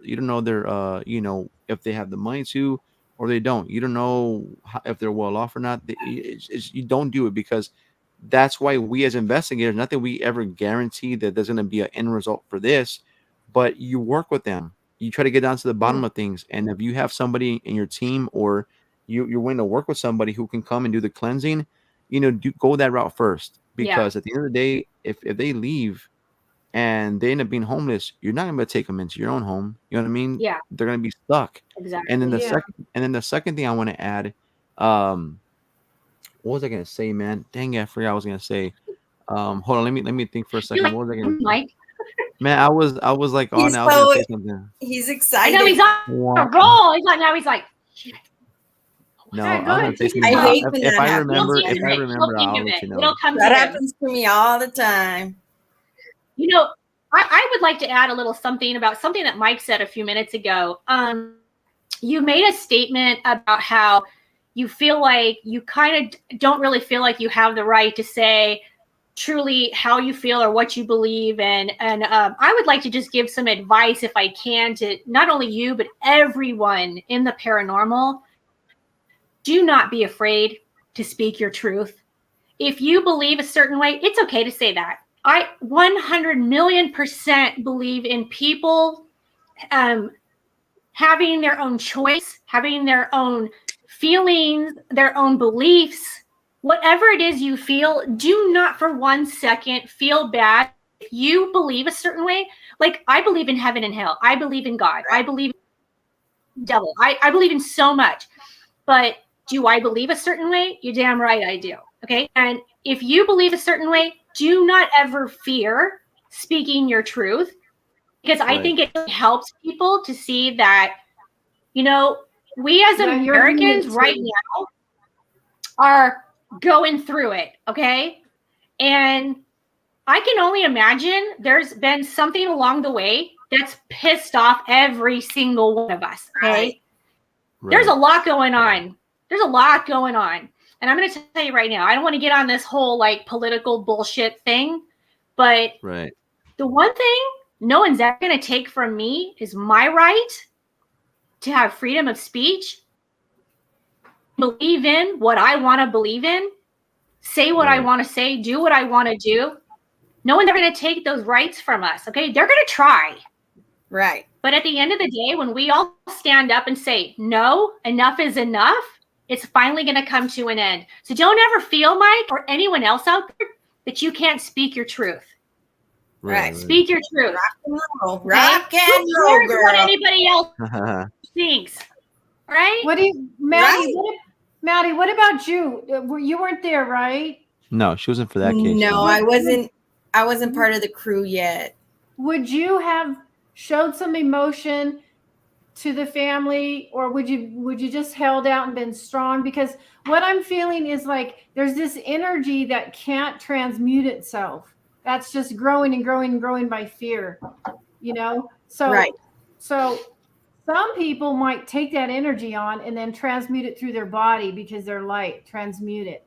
if they have the money to or they don't. You don't know if they're well off or not. You don't do it, because that's why we as investigators, not that we ever guarantee that there's going to be an end result for this, but you work with them. You try to get down to the bottom of things. And if you have somebody in your team, or you're willing to work with somebody who can come and do the cleansing, go that route first. Because at the end of the day, if they leave and they end up being homeless, you're not going to be able to take them into your own home. You know what I mean? Yeah. They're going to be stuck. Exactly. And then the second thing I want to add, what was I going to say, man? Dang it, I forgot what I was going to say. Hold on, let me think for a second. What was I going to say? Mike? Man, I was like, oh, He's now I was gonna so say something. he's I excited. know he's on a roll. He's like, shit. No, Alright, I go was gonna ahead, say take your something. I time. hate when If that I happens. remember, He'll if think I of it. remember, He'll think I'll of let it. you It'll know. come to That him. happens to me all the time. You know, I would like to add a little something about something that Mike said a few minutes ago. You made a statement about how you feel like you kind of don't really feel like you have the right to say truly how you feel or what you believe. And I would like to just give some advice, if I can, to not only you, but everyone in the paranormal. Do not be afraid to speak your truth. If you believe a certain way, it's okay to say that. I 100,000,000% believe in people having their own choice, having their own feelings, their own beliefs. Whatever it is you feel, do not for 1 second feel bad if you believe a certain way. Like, I believe in heaven and hell. I believe in God. I believe in the devil. I believe in so much. But do I believe a certain way? You're damn right I do. Okay. And if you believe a certain way, do not ever fear speaking your truth, because I think it helps people to see that, you know, we as Yeah, you're human Americans too. right now are going through it. Okay. And I can only imagine there's been something along the way that's pissed off every single one of us. Okay. Right. There's a lot going on. There's a lot going on. And I'm going to tell you right now, I don't want to get on this whole like political bullshit thing, but Right. the one thing no one's ever going to take from me is my right to have freedom of speech, believe in what I want to believe in, say what I Right. want to say, do what I want to do. No one's ever going to take those rights from us. Okay. They're going to try. Right. But at the end of the day, when we all stand up and say, no, enough is enough, it's finally going to come to an end. So don't ever feel, Mike, or anyone else out there, that you can't speak your truth. Right. Speak your truth. Rock and roll. Okay? Rock and Who roll, cares what girl. anybody else thinks? Right? What do you, Maddie? Right. Maddie, what about you? You weren't there, right? No, she wasn't for that case. No, No. I wasn't part of the crew yet. Would you have showed some emotion to the family, or would you just held out and been strong? Because what I'm feeling is like there's this energy that can't transmute itself. That's just growing and growing and growing by fear, you know? So Right. So some people might take that energy on and then transmute it through their body because they're light, transmute it.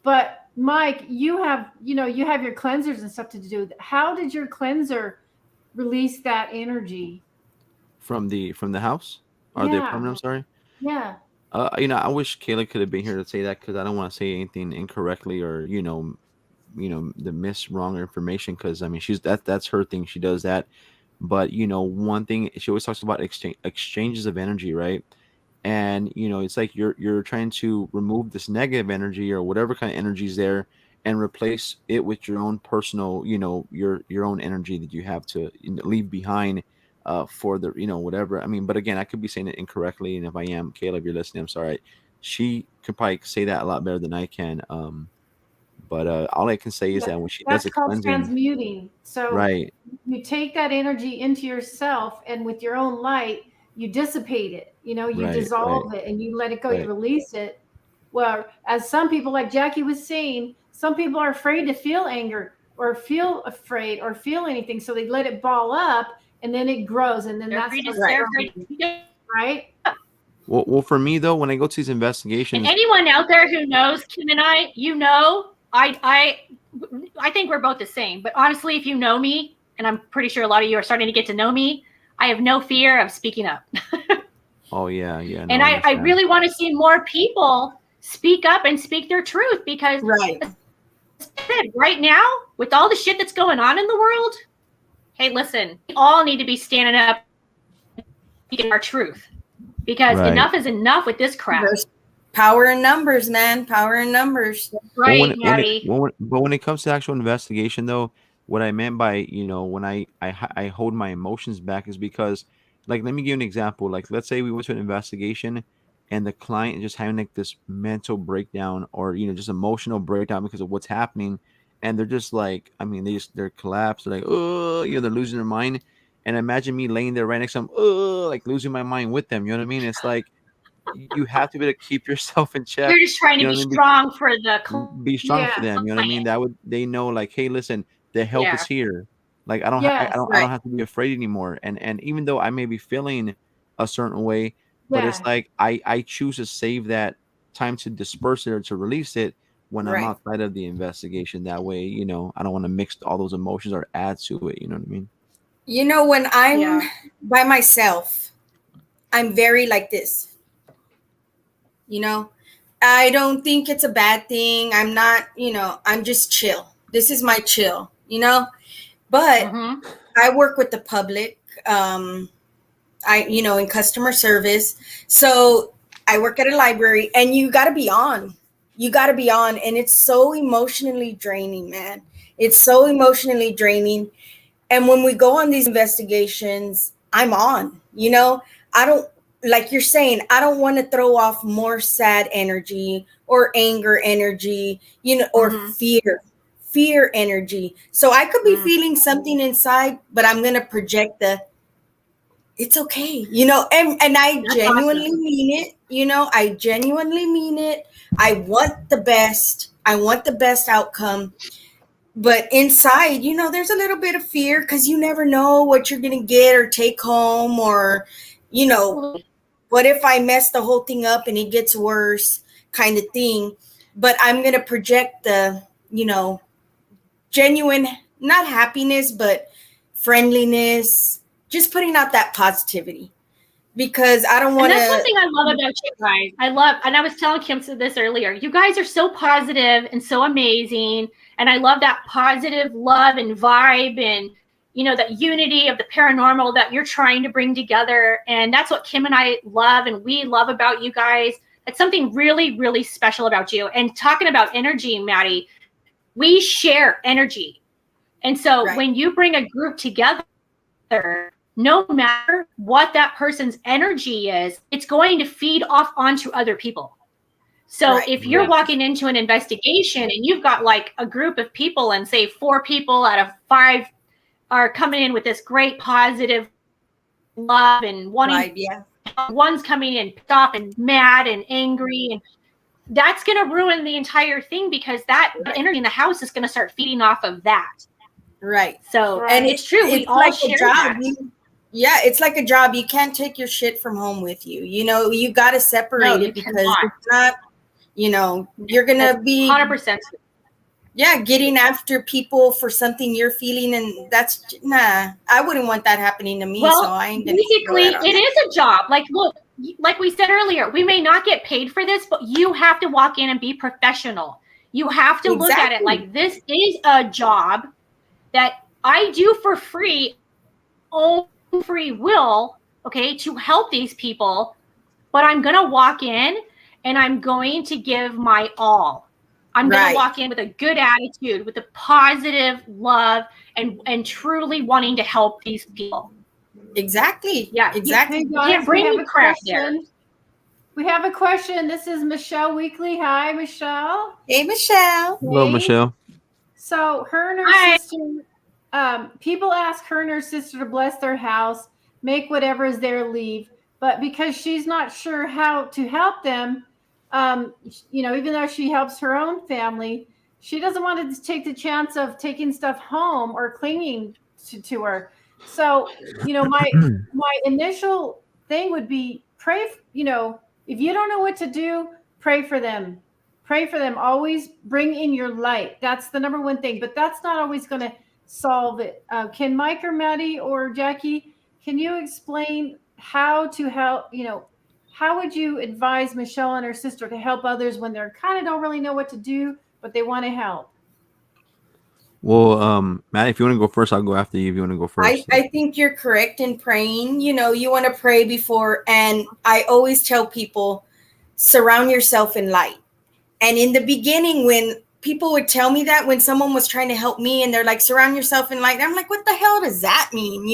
But Mike, you have your cleansers and stuff to do. How did your cleanser release that energy? From the house or the apartment, I'm sorry. Yeah. I wish Kayla could have been here to say that, because I don't want to say anything incorrectly, or the wrong information, because I mean that's her thing. She does that. But one thing she always talks about, exchanges of energy, right? And it's like you're trying to remove this negative energy or whatever kind of energy is there, and replace it with your own personal, your own energy that you have to leave behind, for the whatever. I mean, but again, I could be saying it incorrectly, and if I am, Kayla, if you're listening, I'm sorry. She could probably say that a lot better than I can. But all I can say is that when she does That's a called cleansing, transmuting. So right, you take that energy into yourself, and with your own light, you dissipate it. You right, dissolve it and you let it go. right. You release it. Well, as some people, like Jackie was saying, some people are afraid to feel anger or feel afraid or feel anything, so they let it ball up, and then it grows, and then They're that's free to how say, right? Well, for me though, when I go to these and investigations, anyone out there who knows Kim and I think we're both the same. But honestly, if you know me, and I'm pretty sure a lot of you are starting to get to know me, I have no fear of speaking up. oh yeah, no, And I understand. really want to see more people speak up and speak their truth, because Right. right now, with all the shit that's going on in the world, hey, listen, we all need to be standing up and speaking our truth, because Right. enough is enough with this crap. There's power in numbers, man. Power in numbers. Right, But Maddie. when it comes to actual investigation, though, what I meant by when I hold my emotions back is because, like, let me give you an example. Like, let's say we went to an investigation, and the client is just having like this mental breakdown, or just emotional breakdown because of what's happening, and they're just like, I mean, they're collapsed. They're like, oh, they're losing their mind. And imagine me laying there right next to them, oh, like losing my mind with them. You know what I mean? It's like you have to be able to keep yourself in check. You're just trying to You know be what I mean? strong for the Be strong for Yeah. them. You know what I mean? That would they know like, hey, listen, the help is here. Like Yes. I don't Right. have to be afraid anymore. And even though I may be feeling a certain way, but it's Yeah. like I choose to save that time to disperse it or to release it when I'm Right. outside of the investigation. That way, I don't want to mix all those emotions or add to it. You know what I mean? When I'm Yeah. by myself, I'm very like this. I don't think it's a bad thing. I'm not, I'm just chill. This is my chill, But Mhm. I work with the public. In customer service. So I work at a library, and you got to be on. You got to be on. And it's so emotionally draining, man. It's so emotionally draining. And when we go on these investigations, I'm on. I don't, like you're saying, I don't want to throw off more sad energy or anger energy, or Mhm. fear energy. So I could be Mm. feeling something inside, but I'm going to project it's okay, and I That's genuinely awesome. mean it. I genuinely mean it. I want the best. I want the best outcome. But inside, there's a little bit of fear because you never know what you're going to get or take home, or, you know, Absolutely. what if I mess the whole thing up and it gets worse kind of thing. But I'm going to project the, genuine, not happiness, but friendliness, just putting out that positivity because I don't And want that's one to. thing I love about you guys. I love, and I was telling Kim this earlier. You guys are so positive and so amazing, and I love that positive love and vibe, and that unity of the paranormal that you're trying to bring together. And that's what Kim and I love, and we love about you guys. It's something really, really special about you. And talking about energy, Maddie, we share energy, and so Right. when you bring a group together, no matter what that person's energy is, it's going to feed off onto other people. So Right. if you're Right. walking into an investigation and you've got like a group of people, and say 4 people out of 5 are coming in with this great positive love and wanting, Right. Yeah. one's coming in pissed off and mad and angry, and that's going to ruin the entire thing, because that energy in the house is going to start feeding off of that. Right. So And it's true. We it's all like a share job. that. It's like a job. You can't take your shit from home with you. You got to separate No, you it because cannot. it's not, you're going to be 100%. getting after people for something you're feeling. And that's, nah, I wouldn't want that happening to me. Well, So I ain't going to basically, it is a job. Like, look, like we said earlier, we may not get paid for this, but you have to walk in and be professional. You have to look at it like this is a job that I do for free, own free will, okay, to help these people. But I'm going to walk in and I'm going to give my all. I'm going to walk in with a good attitude, with a positive love, and truly wanting to help these people. Exactly. Yeah, Exactly. Hey You guys, can't bring we have me a crap there. question. We have a question. This is Michelle Weekly. Hi, Michelle. Hey, Michelle. Hello, Hey. Michelle. So her and her Hi. sister, people ask her and her sister to bless their house, make whatever is there leave. But because she's not sure how to help them, even though she helps her own family, she doesn't want to take the chance of taking stuff home or clinging to her. So, my initial thing would be pray. If you don't know what to do, pray for them. Pray for them. Always bring in your light. That's the number one thing. But that's not always going to solve it. Can Mike or Maddie or Jackie, can you explain how to help? How would you advise Michelle and her sister to help others when they're kind of don't really know what to do, but they want to help? Well, Matt, if you want to go first, I'll go after you. If you want to go first, I think you're correct in praying. You want to pray before. And I always tell people, surround yourself in light. And in the beginning, when people would tell me that, when someone was trying to help me and they're like, surround yourself in light, I'm like, what the hell does that mean?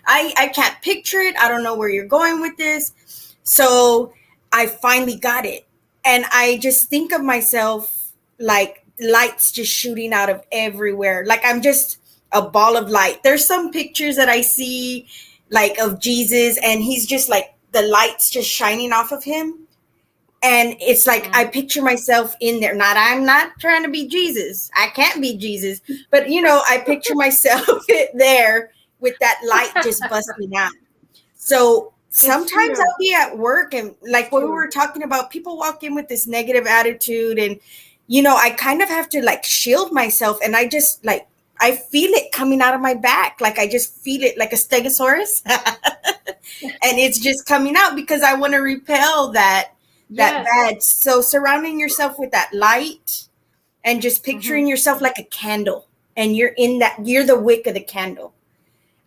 I can't picture it. I don't know where you're going with this. So I finally got it. And I just think of myself like lights just shooting out of everywhere. Like I'm just a ball of light. There's some pictures that I see like of Jesus, and he's just like the lights just shining off of him. And it's like I picture myself in there. I'm not trying to be Jesus. I can't be Jesus. But I picture myself there with that light just busting out. So sometimes I'll be at work, and like what we were talking about, people walk in with this negative attitude, and I kind of have to like shield myself, and I just like I feel it coming out of my back. Like I just feel it like a stegosaurus. And it's just coming out because I want to repel that bad. So surrounding yourself with that light and just picturing yourself like a candle, and you're the wick of the candle.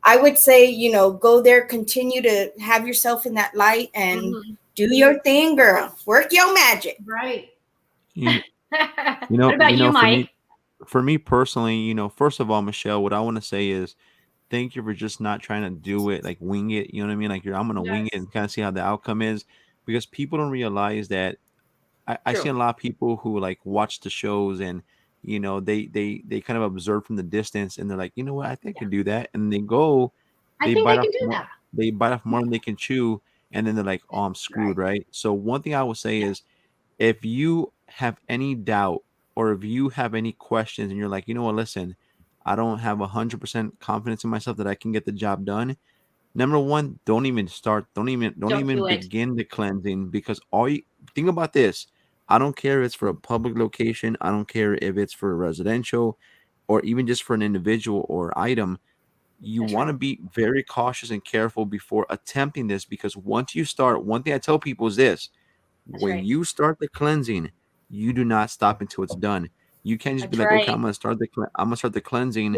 I would say, go there, continue to have yourself in that light and do your thing, girl. Work your magic. Right. What about you, Mike? For me personally, first of all, Michelle, what I want to say is thank you for just not trying to do it, like wing it. You know what I mean? Like I'm going to wing it and kind of see how the outcome is, because people don't realize that I see a lot of people who like watch the shows and, they kind of observe from the distance, and they're like, you know what, I think I can do that. And they go, they bite off more than they can chew. And then they're like, oh, I'm screwed. Right. So one thing I will say is if you have any doubt or if you have any questions and you're like, you know what, listen, I don't have 100% confidence in myself that I can get the job done. Number one, don't even start. Don't even begin the cleansing, because think about this. I don't care if it's for a public location. I don't care if it's for a residential or even just for an individual or item. You want to be very cautious and careful before attempting this, because once you start, one thing I tell people is this: when you start the cleansing, you do not stop until it's done. You can't just be like, okay, I'm gonna start the cleansing,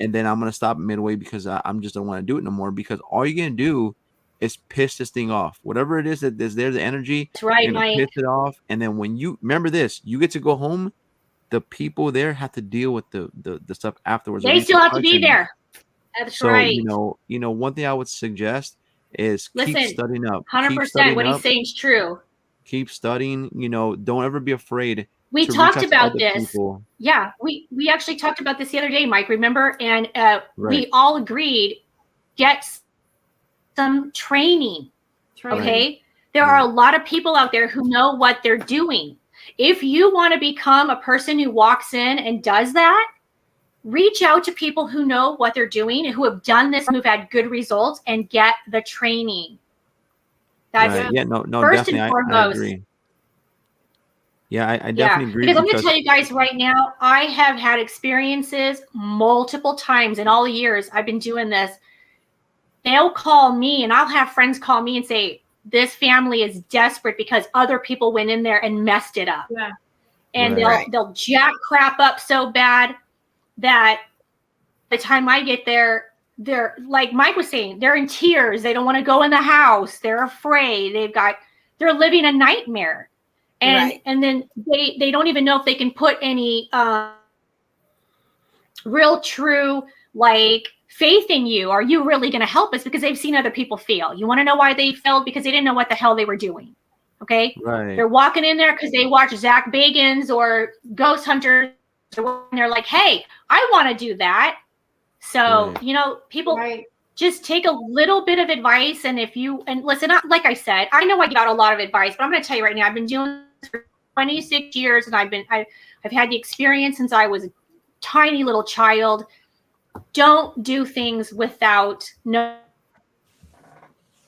and then I'm gonna stop midway because I'm just don't want to do it no more. Because all you're gonna do is piss this thing off. Whatever it is that is there, the energy, you're gonna piss it off. And then when you remember this, you get to go home. The people there have to deal with the stuff afterwards. They still have to be there. That's right. One thing I would suggest is keep studying up. 100%. What he's saying is true. Keep studying. Don't ever be afraid. We talked about this. People. Yeah, we actually talked about this the other day, Mike. Remember? And we all agreed, get some training. Okay, there are a lot of people out there who know what they're doing. If you want to become a person who walks in and does that, reach out to people who know what they're doing and who have done this and who've had good results, and get the training. That's first and foremost. I agree. Yeah, I definitely agree. Because I'm going to tell you guys right now, I have had experiences multiple times in all the years I've been doing this. They'll call me, and I'll have friends call me and say, this family is desperate because other people went in there and messed it up. Yeah. And they'll jack crap up so bad that by the time I get there, they're like Mike was saying, they're in tears. They don't want to go in the house. They're afraid. They're living a nightmare. And then they don't even know if they can put any real true like faith in you. Are you really going to help us? Because they've seen other people fail. You want to know why they failed? Because they didn't know what the hell they were doing. Okay. Right. They're walking in there because they watch Zach Bagans or Ghost Hunters. And they're like, hey, I want to do that. So, people just take a little bit of advice. And listen, like I said, I know I give out a lot of advice, but I'm going to tell you right now, I've been doing this for 26 years and I've had the experience since I was a tiny little child. Don't do things without knowing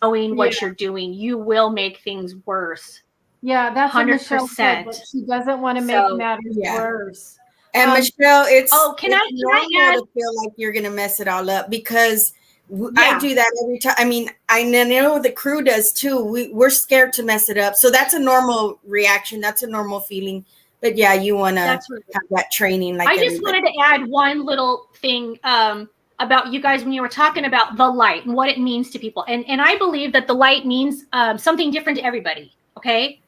what you're doing. You will make things worse. Yeah, that's 100%. She doesn't want to make matters worse. And Michelle, it's can I add? To feel like you're going to mess it all up, because I do that every time. I mean, I know the crew does too. We're scared to mess it up. So that's a normal reaction. That's a normal feeling. But yeah, you want to have that training. Like I just wanted to add one little thing about you guys when you were talking about the light and what it means to people. And I believe that the light means something different to everybody. Okay.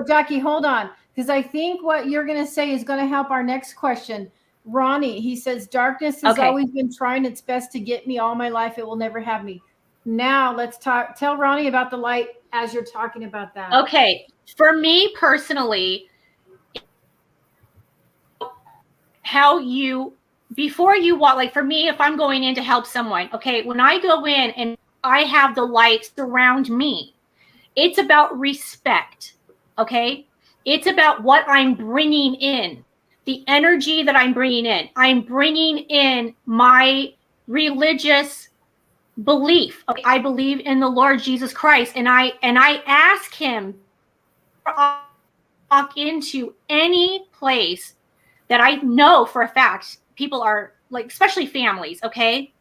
Jackie, hold on. Because I think what you're going to say is going to help our next question. Ronnie, he says, darkness has always been trying its best to get me all my life. It will never have me. Now let's tell Ronnie about the light as you're talking about that. Okay. For me personally, how you, before you walk, like for me, if I'm going in to help someone, okay, when I go in and I have the light surround me, it's about respect, okay? It's about what I'm bringing in, the energy that I'm bringing in. I'm bringing in my religious belief. Okay, I believe in the Lord Jesus Christ, and I ask him to walk into any place that I know for a fact people are like, especially families, okay?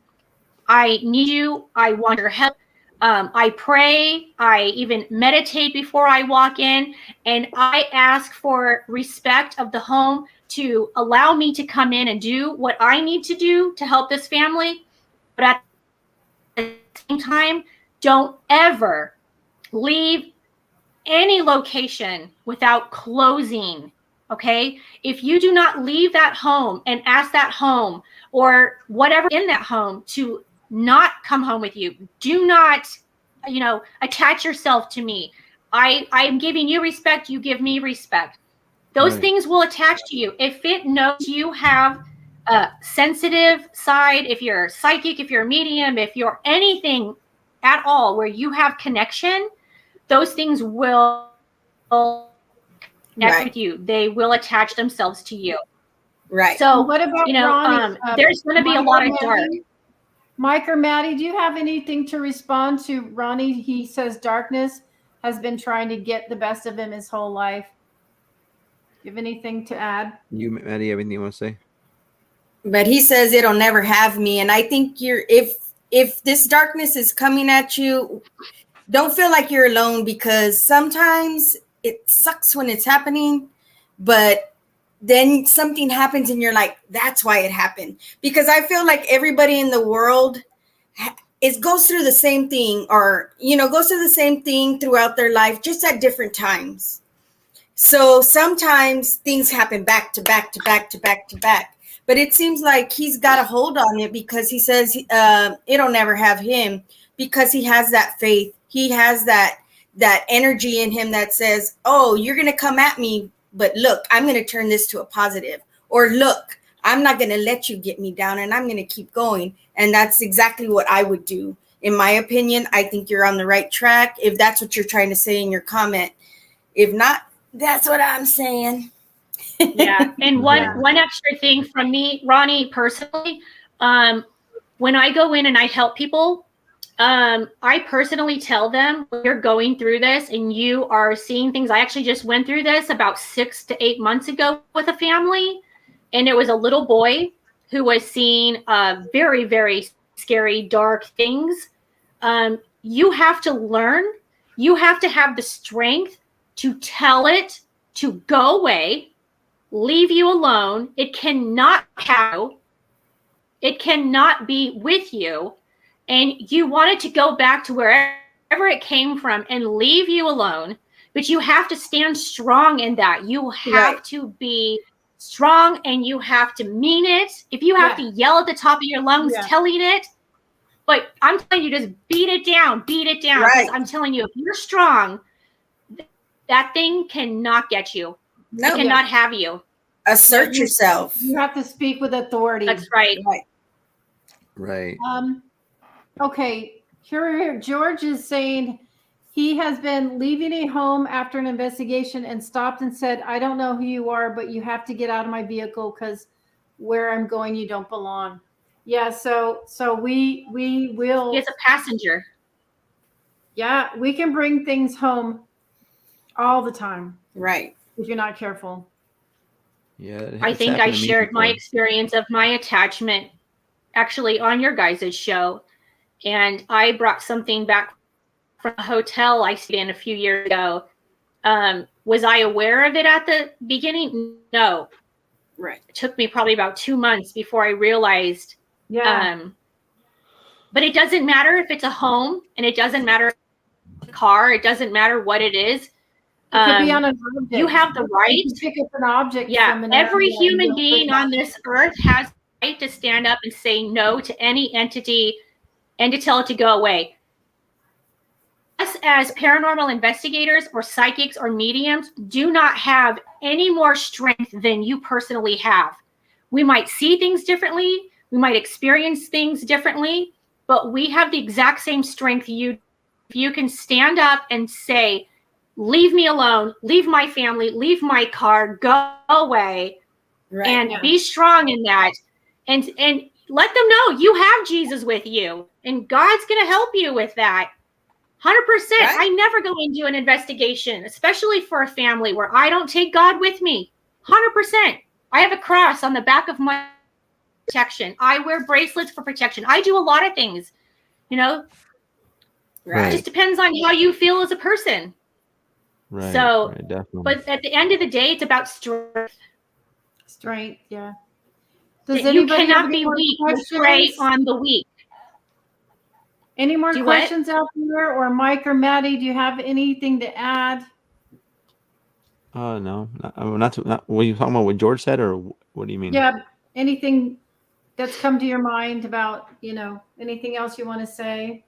I need you. I want your help. I pray. I even meditate before I walk in, and I ask for respect of the home to allow me to come in and do what I need to do to help this family. But at the same time, don't ever leave any location without closing. Okay. If you do not leave that home and ask that home or whatever in that home to not come home with you, do not, attach yourself to me. I am giving you respect. You give me respect. Those things will attach to you. If it knows you have a sensitive side, if you're psychic, if you're a medium, if you're anything at all where you have connection, those things will connect with you. They will attach themselves to you. Right. So what about Ronnie? There's going to be a lot of dark. Mike or Maddy, do you have anything to respond to Ronnie? He says darkness has been trying to get the best of him his whole life. Do you have anything to add? You, Maddy, anything you want to say? But he says it'll never have me. And I think if this darkness is coming at you, don't feel like you're alone, because sometimes it sucks when it's happening, but then something happens and you're like, that's why it happened. Because I feel like everybody in the world goes through the same thing, or, goes through the same thing throughout their life, just at different times. So sometimes things happen back to back to back to back to back. But it seems like he's got a hold on it, because he says it'll never have him, because he has that faith. He has that energy in him that says, oh, you're going to come at me, but look, I'm going to turn this to a positive. Or look, I'm not going to let you get me down, and I'm going to keep going. And that's exactly what I would do. In my opinion, I think you're on the right track, if that's what you're trying to say in your comment. If not, that's what I'm saying. Yeah. And one extra thing from me, Ronnie, personally, when I go in and I help people, I personally tell them, when you're going through this and you are seeing things. I actually just went through this about 6 to 8 months ago with a family, and it was a little boy who was seeing very, very scary, dark things. You have to learn. You have to have the strength to tell it to go away, leave you alone. It cannot have you. It cannot be with you. And you want it to go back to wherever it came from and leave you alone. But you have to stand strong in that. You have to be strong, and you have to mean it. If you have to yell at the top of your lungs telling it, but I'm telling you, just beat it down. Right. I'm telling you, if you're strong, that thing cannot get you. No, it cannot have you. Assert yourself. You have to speak with authority. That's right. Right. Okay. Here, George is saying he has been leaving a home after an investigation and stopped and said, I don't know who you are, but you have to get out of my vehicle, because where I'm going, you don't belong. Yeah. So we will. He is a passenger. Yeah. We can bring things home all the time. Right. If you're not careful. Yeah. I think I shared my experience of my attachment actually on your guys' show. And I brought something back from a hotel I stayed in a few years ago. Was I aware of it at the beginning? No. Right. It took me probably about 2 months before I realized. Yeah. But it doesn't matter if it's a home, and it doesn't matter if it's a car. It doesn't matter what it is. It could be on an object. You have the right. You pick up an object. Yeah. Every human being on this earth has the right to stand up and say no to any entity and to tell it to go away. Us as paranormal investigators or psychics or mediums do not have any more strength than you personally have. We might see things differently. We might experience things differently, but we have the exact same strength you. If you can stand up and say, leave me alone, leave my family, leave my car, go away, and be strong in that. And let them know you have Jesus with you and God's going to help you with that. 100%. Right. I never go into an investigation, especially for a family, where I don't take God with me. 100%. I have a cross on the back of my protection. I wear bracelets for protection. I do a lot of things, you know. Right. It just depends on how you feel as a person. Right. So, right, definitely. But at the end of the day, it's about strength. Strength, yeah. You cannot be weak. You prey on the weak. Any more questions out there? Or Mike or Maddy, do you have anything to add? No, not. What are you talking about? What George said, or what do you mean? Yeah, anything that's come to your mind about, anything else you want to say?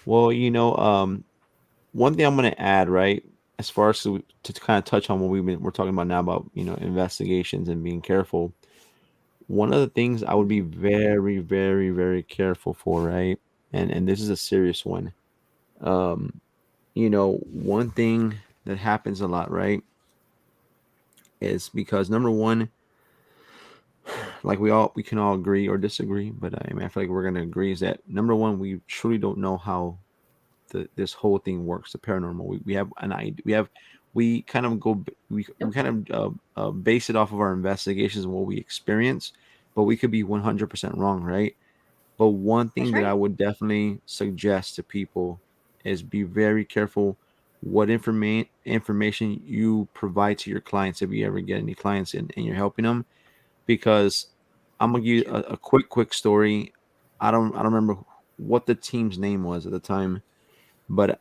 Well, one thing I'm going to add, right, as far as to kind of touch on what we're talking about now about investigations and being careful. One of the things I would be very, very, very careful for, right, and this is a serious one. One thing that happens a lot, right, is because number one, like we can all agree or disagree, but I feel like we're gonna agree is that number one, we truly don't know how this whole thing works, the paranormal. We have an idea. We kind of base it off of our investigations and what we experience, but we could be 100% wrong, right? But one thing that I would definitely suggest to people is be very careful what information you provide to your clients if you ever get any clients and you're helping them, because I'm gonna give you a quick story. I don't remember what the team's name was at the time, but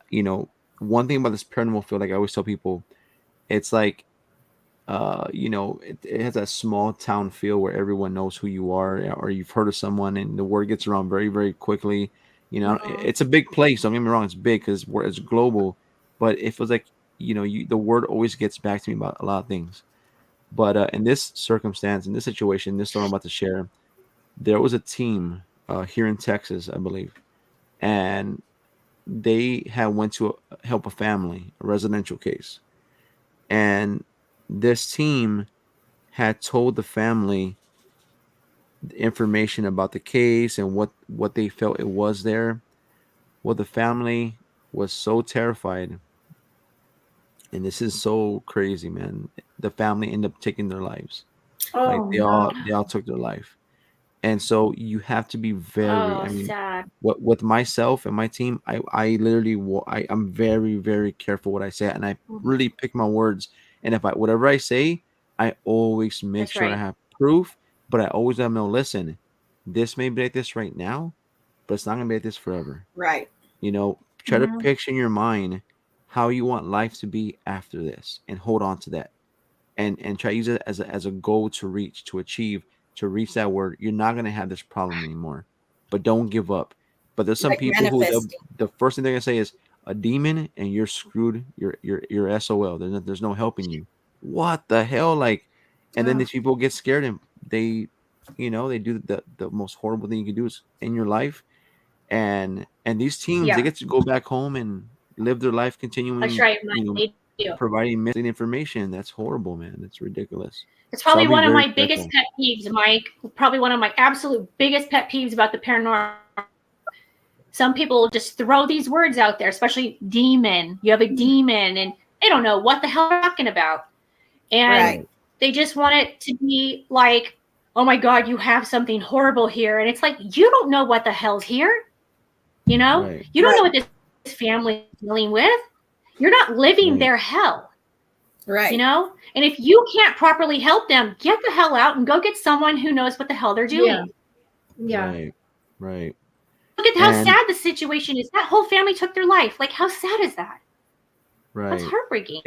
one thing about this paranormal field, like I always tell people, it's like it has a small town feel where everyone knows who you are, or you've heard of someone, and the word gets around very, very quickly. It's a big place. Don't get me wrong; it's big because it's global. But it feels like the word always gets back to me about a lot of things. But in this circumstance, in this situation, this story I'm about to share, there was a team here in Texas, I believe, and they had went to help a family, a residential case, and this team had told the family the information about the case and what they felt it was there. Well, the family was so terrified, and this is so crazy, man. The family ended up taking their lives. Like they all took their life. And so you have to be very, sad. What with myself and my team, I literally I'm very, very careful what I say, and I really pick my words. And if whatever I say, I always make sure I have proof, but I always let them know, listen, this may be like this right now, but it's not gonna be like this forever. Right. Try to picture in your mind how you want life to be after this, and hold on to that, and try to use it as a goal to reach, to achieve, to reach that word. You're not going to have this problem anymore, but don't give up. But there's some people who the first thing they're going to say is a demon and you're screwed. You're SOL. There's no helping you. What the hell? Like, and then these people get scared and they do the most horrible thing you can do is in your life. And these teams, they get to go back home and live their life continuing. That's right. Providing missing information. That's horrible, man. That's ridiculous. It's probably one of my biggest pet peeves, Mike. Probably one of my absolute biggest pet peeves about the paranormal. Some people just throw these words out there, especially demon. You have a demon, and they don't know what the hell they're talking about. And they just want it to be like, oh my God, you have something horrible here. And it's like, you don't know what the hell's here. You don't know what this family is dealing with. You're not living their hell. Right. And if you can't properly help them, get the hell out and go get someone who knows what the hell they're doing. Yeah. Right. Look at how sad the situation is. That whole family took their life. Like, how sad is that? Right. That's heartbreaking.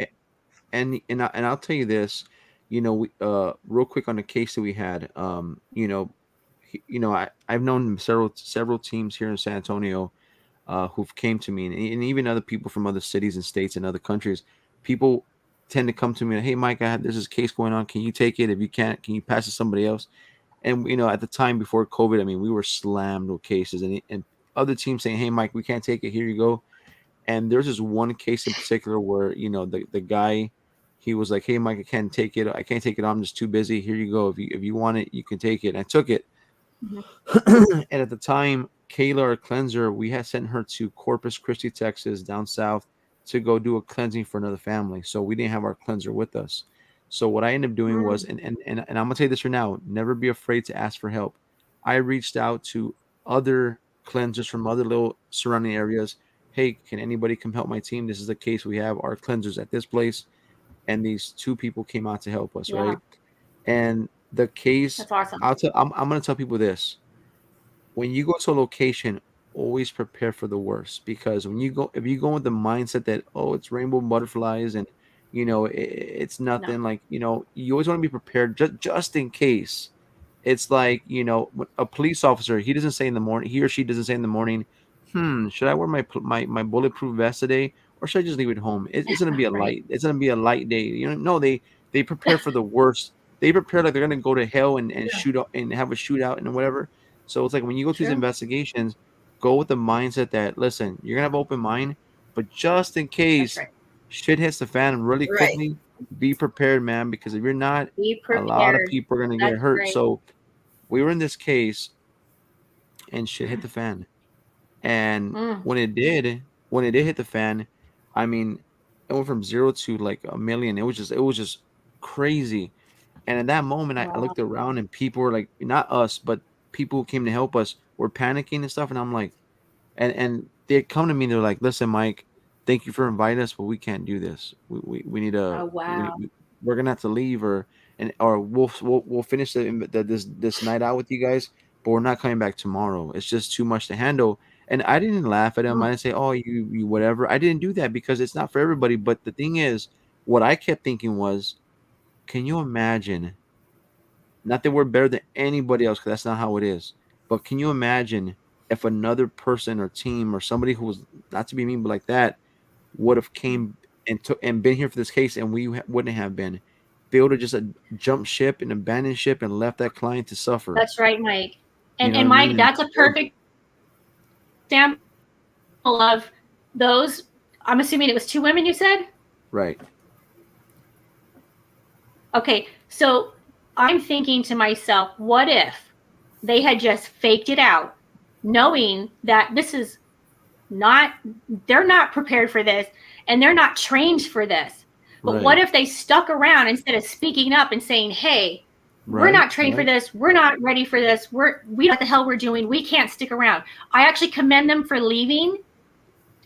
And I'll tell you this, we real quick on the case that we had, I've known several teams here in San Antonio who've came to me, and even other people from other cities and states and other countries. People tend to come to me and, hey, Mike, there's this case going on. Can you take it? If you can't, can you pass it to somebody else? And at the time before COVID, I mean, we were slammed with cases, and other teams saying, hey, Mike, we can't take it. Here you go. And there's this one case in particular where the guy, he was like, hey, Mike, I can't take it. I can't take it. I'm just too busy. Here you go. If you want it, you can take it. And I took it. Mm-hmm. And at the time, Kayla, our cleanser, we had sent her to Corpus Christi, Texas, down south, to go do a cleansing for another family. So we didn't have our cleanser with us. So what I ended up doing was, and I'm gonna tell you this for now, never be afraid to ask for help. I reached out to other cleansers from other little surrounding areas. Hey, can anybody come help my team? This is the case. We have our cleansers at this place. And these two people came out to help us, right? And the case, that's awesome. I'm gonna tell people this. When you go to a location, always prepare for the worst, because if you go with the mindset that, oh, it's rainbow butterflies and it's nothing, like, you always want to be prepared just in case. It's like, a police officer, he or she doesn't say in the morning, should I wear my bulletproof vest today, or should I just leave it home? It's gonna be a light. It's gonna be a light day. No, they prepare for the worst. They prepare like they're gonna go to hell and shoot up and have a shootout and whatever. So it's like when you go to these investigations, go with the mindset that, listen, you're gonna have an open mind, but just in case shit hits the fan really quickly, be prepared, man. Because if you're not, a lot of people are gonna get hurt. Right. So we were in this case, and shit hit the fan. And when it did hit the fan, I mean, it went from 0 to like a million. It was just crazy. And at that moment, I looked around, and people were like, not us, but people who came to help us were panicking and stuff. And I'm like, and they come to me, and they're like, listen, Mike, thank you for inviting us, but we can't do this. We need to. We're gonna have to leave, or we'll finish this night out with you guys, but we're not coming back tomorrow. It's just too much to handle. And I didn't laugh at them. I didn't say, oh, you whatever. I didn't do that, because it's not for everybody. But the thing is, what I kept thinking was, can you imagine? Not that we're better than anybody else, because that's not how it is. But can you imagine if another person or team or somebody who was, not to be mean, but like that, would have came and been here for this case, and we wouldn't have been able to just jump ship and abandon ship and left that client to suffer. That's right, Mike. And Mike, that's a perfect example of those. I'm assuming it was 2 women you said? Right. Okay, so I'm thinking to myself, what if they had just faked it out, knowing that they're not prepared for this, and they're not trained for this. But what if they stuck around instead of speaking up and saying, hey, we're not trained for this. We're not ready for this. We don't know what the hell we're doing. We can't stick around. I actually commend them for leaving.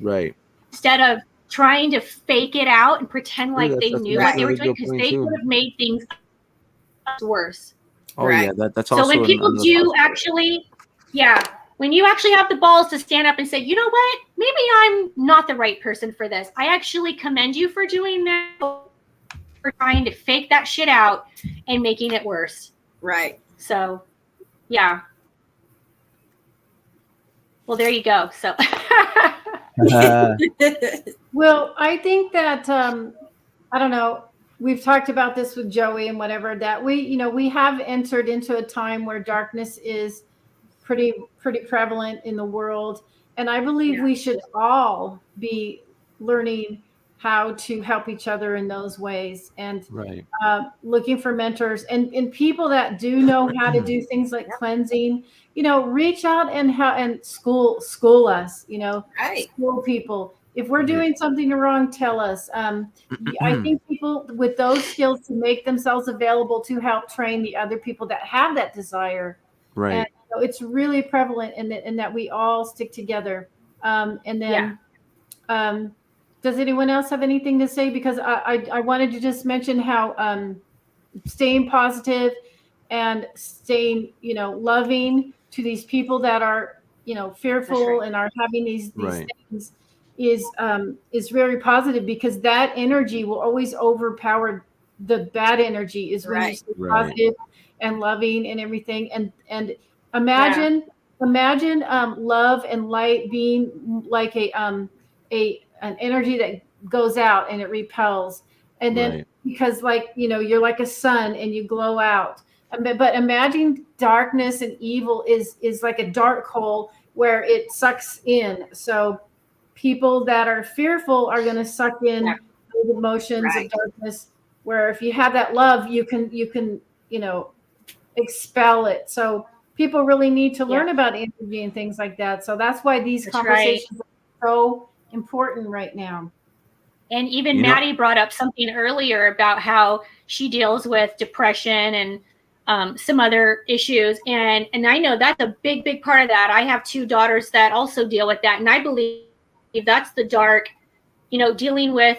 Right. Instead of trying to fake it out and pretend like they knew what they were doing, because they could have made things worse. Oh, yeah. That's also. So when people do actually, when you actually have the balls to stand up and say, you know what, maybe I'm not the right person for this, I actually commend you for doing that, for trying to fake that shit out and making it worse. Right. So, yeah. Well, there you go. So. Well, I think that, I don't know, we've talked about this with Joey and whatever, that we have entered into a time where darkness is pretty prevalent in the world. And I believe we should all be learning how to help each other in those ways, and looking for mentors and people that do know how to do things like cleansing, reach out and school us, school people. If we're doing something wrong, tell us. I think people with those skills to make themselves available to help train the other people that have that desire. Right. And it's really prevalent in that we all stick together. And then, does anyone else have anything to say? Because I wanted to just mention how staying positive and staying, loving to these people that are, fearful and are having these things is very positive, because that energy will always overpower the bad energy. Is when you stay positive and loving and everything. And imagine love and light being like an energy that goes out and it repels. And then because like, you know, you're like a sun and you glow out. But imagine darkness and evil is like a dark hole where it sucks in. So people that are fearful are going to suck in those emotions of darkness, where if you have that love, you can, you know, expel it. So people really need to learn about energy and things like that. So that's why these conversations are so important right now. And even Maddie brought up something earlier about how she deals with depression and some other issues. And I know that's a big, big part of that. I have 2 daughters that also deal with that. And I believe that's the dark, you know, dealing with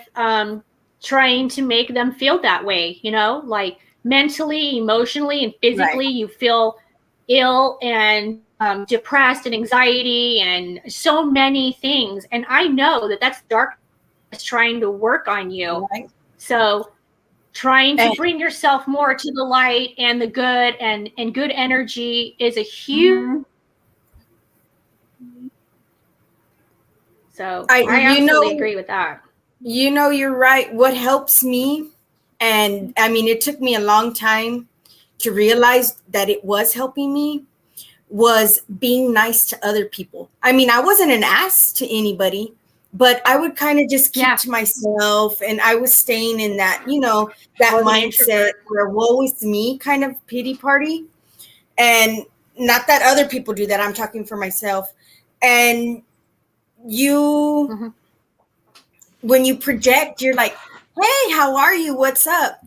trying to make them feel that way, you know, like mentally, emotionally, and physically, you feel ill and depressed and anxiety and so many things. And I know that that's dark trying to work on you. So trying to bring yourself more to the light and the good and good energy is a huge so I absolutely agree with that. You know, you're right. What helps me, and I mean, it took me a long time to realize that it was helping me, was being nice to other people. I mean, I wasn't an ass to anybody, but I would kind of just keep to myself, and I was staying in that, you know, that mindset where woe is me kind of pity party. And not that other people do that. I'm talking for myself. And you, when you project, you're like, hey, how are you? What's up?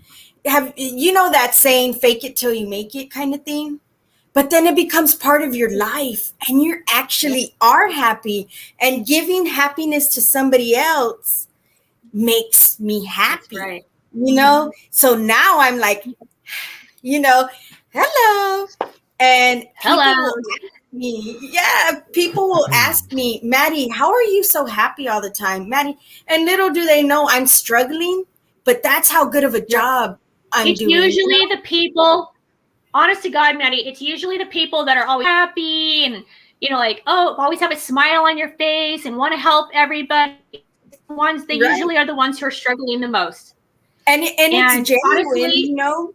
Have you know that saying, fake it till you make it kind of thing? But then it becomes part of your life and you actually are happy, and giving happiness to somebody else makes me happy, you know? So now I'm like, you know, hello. And people will ask me, people will ask me, Maddie, how are you so happy all the time? Maddie, and little do they know I'm struggling, but that's how good of a job I'm doing. It's usually the people, honest to God, Maddie, it's usually the people that are always happy and, you know, like, oh, always have a smile on your face and want to help everybody. They usually are the ones who are struggling the most. And it's genuine, honestly, you know.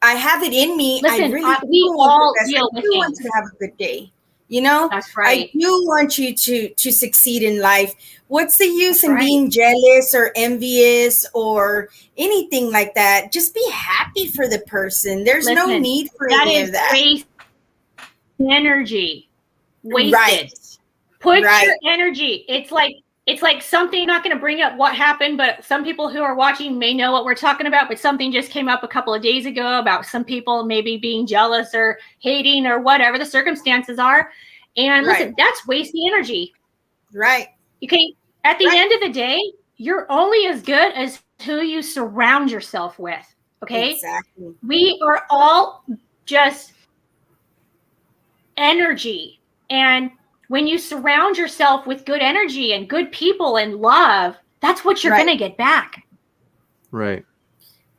I have it in me. Listen, I really we all deal with things. Want you to have a good day. You know, that's right. I do want you to succeed in life. What's the use in being jealous or envious or anything like that? Just be happy for the person. There's no need for any of that. Waste energy. Wasted. Put your energy. It's like something, not going to bring up what happened, but some people who are watching may know what we're talking about, but something just came up a couple of days ago about some people maybe being jealous or hating or whatever the circumstances are. And listen, that's wasting energy. Right. Okay. At the end of the day, you're only as good as who you surround yourself with. Okay. Exactly. We are all just energy. And when you surround yourself with good energy and good people and love, that's what you're going to get back. Right.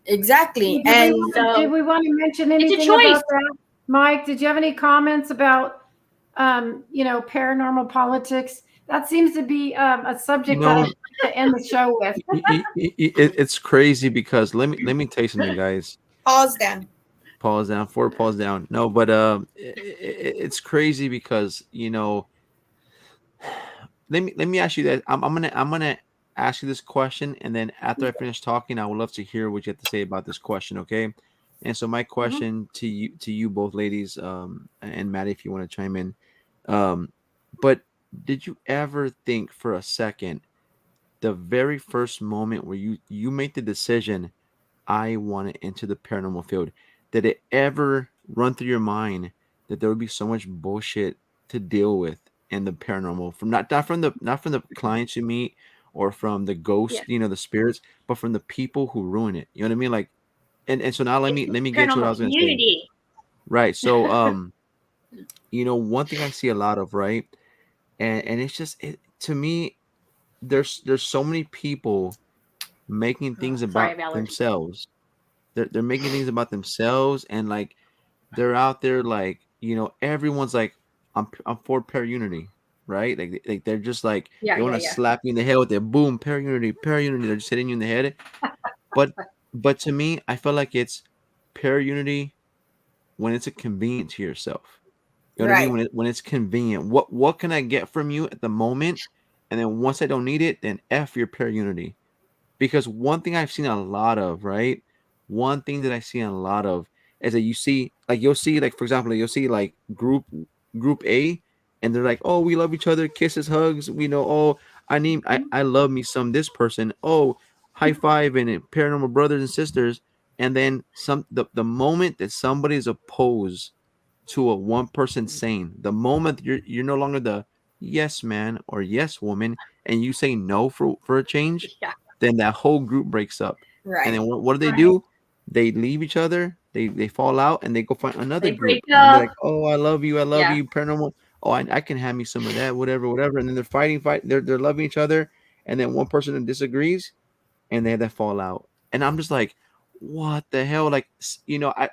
Exactly. Did we want to mention anything about that? Mike, did you have any comments about, you know, paranormal politics? That seems to be a subject that I'd like to end the show with. It's crazy because let me tell you something, guys. Pause down. 4 pause down. No, but it's crazy because, you know, let me ask you that. I'm gonna ask you this question, and then after I finish talking, I would love to hear what you have to say about this question. Okay. And so my question to you both ladies, and Maddie, if you want to chime in, but did you ever think for a second, the very first moment where you made the decision, I want to enter the paranormal field, did it ever run through your mind that there would be so much bullshit to deal with in the paranormal, from not from the clients you meet or from the ghosts, you know, the spirits, but from the people who ruin it? You know what I mean? Like, and so now let me get to what I was going to say. Right. So, you know, one thing I see a lot of, right, and it's just to me, there's so many people making things about themselves. They're making things about themselves, and like they're out there, like, you know, everyone's like, I'm for unity, right? Like they're just like, they want to slap you in the head with their boom, unity. They're just hitting you in the head. But to me, I feel like it's pair unity when it's a convenient to yourself. You know what I mean? Right. When it's convenient. What can I get from you at the moment? And then once I don't need it, then F your pair unity. Because one thing I've seen a lot of, right? One thing that I see a lot of is that you'll see like, for example, you'll see like group A, and they're like, oh, we love each other, kisses, hugs, we know, oh, I love me some this person. Oh, high five and paranormal brothers and sisters. And then the moment that somebody is opposed to a one person saying, the moment you're no longer the yes man or yes woman, and you say no for a change, Yeah. then that whole group breaks up. And Right. then what do they do? They leave each other, they fall out, and they go find another They group. break And they're up. like, oh, I love you, Yeah. paranormal. Oh, I can have me some of that, whatever. And then they're they're loving each other, and then one person disagrees, and they have that fallout. And I'm just like, what the hell? Like,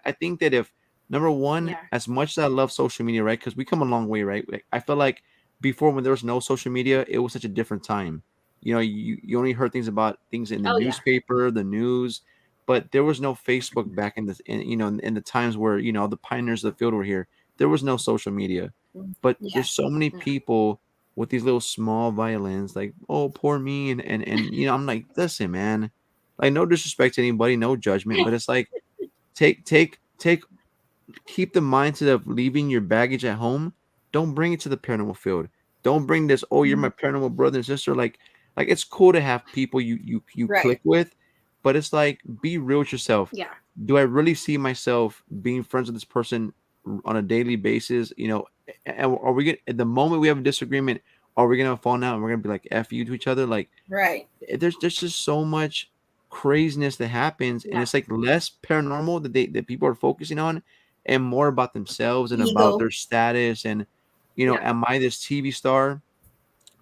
I think that if number one, Yeah. as much as I love social media, right? Because we come a long way, right? Like, I feel like before, when there was no social media, it was such a different time. You only heard things about things in the Oh, yeah. newspaper, the news, but there was no Facebook back in the times where the pioneers of the field were here. There was no social media, but Yeah. there's so many people with these little small violins, like, oh, poor me, and I'm like, listen, man, like, no disrespect to anybody, no judgment, but it's like, take keep the mindset of leaving your baggage at home. Don't bring it to the paranormal field. Don't bring this, oh, you're my paranormal brother and sister. Like it's cool to have people you Right. click with, but it's like, be real with yourself. Yeah. Do I really see myself being friends with this person on a daily basis? Are we at the moment we have a disagreement, are we gonna fall out and we're gonna be like F you to each other? Like, Right. there's just so much craziness that happens, and Yeah. it's like less paranormal that people are focusing on, and more about themselves and about Ego. their status, and am I this TV star?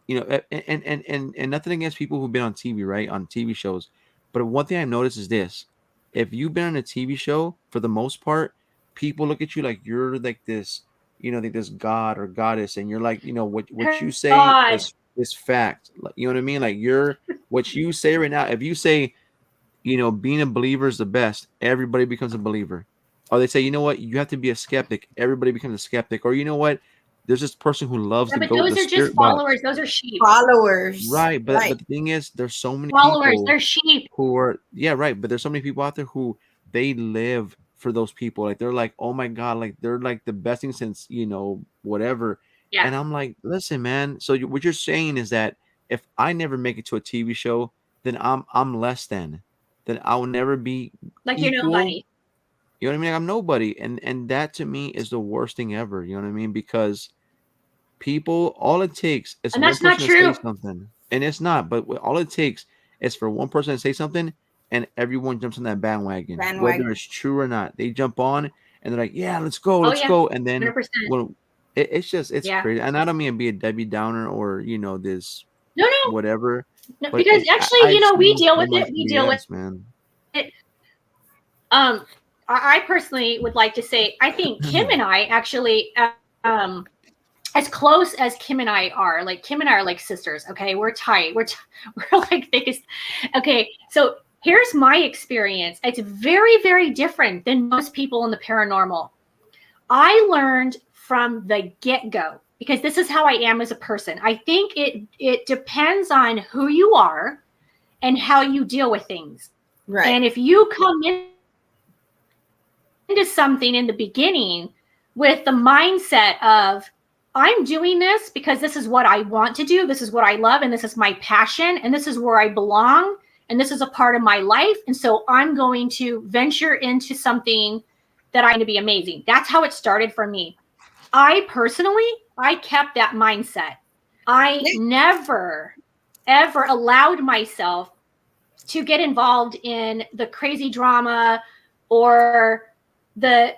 And nothing against people who've been on TV, right, on TV shows, but one thing I've noticed is this: if you've been on a TV show, for the most part, people look at you like you're like this, like this god or goddess, and you're like, what you say God. is fact. Like, you know what I mean? Like, what you say right now, if you say, being a believer is the best, everybody becomes a believer. Or they say, you know what, you have to be a skeptic, everybody becomes a skeptic. Or you know what, there's this person who loves Yeah, to but go to those the are just spirit box. followers. Those are sheep. Followers. Right, but Right. the thing is, there's so many Followers. people They're sheep. who are, yeah, right, but there's so many people out there who they live for those people. Like, they're like, oh my god, like, they're like the best thing since whatever. Yeah. And I'm like, listen, man. So what you're saying is that if I never make it to a TV show, then I'm less than. Then I will never be Like you're equal. nobody. You know what I mean? Like, I'm nobody, and that to me is the worst thing ever. You know what I mean? Because people, all it takes is And one that's not person to say true. something, and it's not. But all it takes is for one person to say something, and everyone jumps on that bandwagon, whether it's true or not. They jump on, and they're like, "Yeah, let's go, Oh, let's yeah. go." And then 100%. when it's Yeah. crazy, and I don't mean to be a Debbie Downer or this No. whatever. No, But because actually, I've we seen deal so with much it. We deal with BS, man. it. I personally would like to say, I think Kim and I actually, as close as Kim and I are, like Kim and I are like sisters. Okay, we're tight. We're like thickest. Okay, so here's my experience. It's very, very different than most people in the paranormal. I learned from the get-go, because this is how I am as a person. I think it depends on who you are and how you deal with things. Right. And if you come into something in the beginning with the mindset of, I'm doing this because this is what I want to do, this is what I love, and this is my passion, and this is where I belong, and this is a part of my life, and so I'm going to venture into something that I'm going to be amazing. That's how it started for me. I kept that mindset. I never, ever allowed myself to get involved in the crazy drama or the,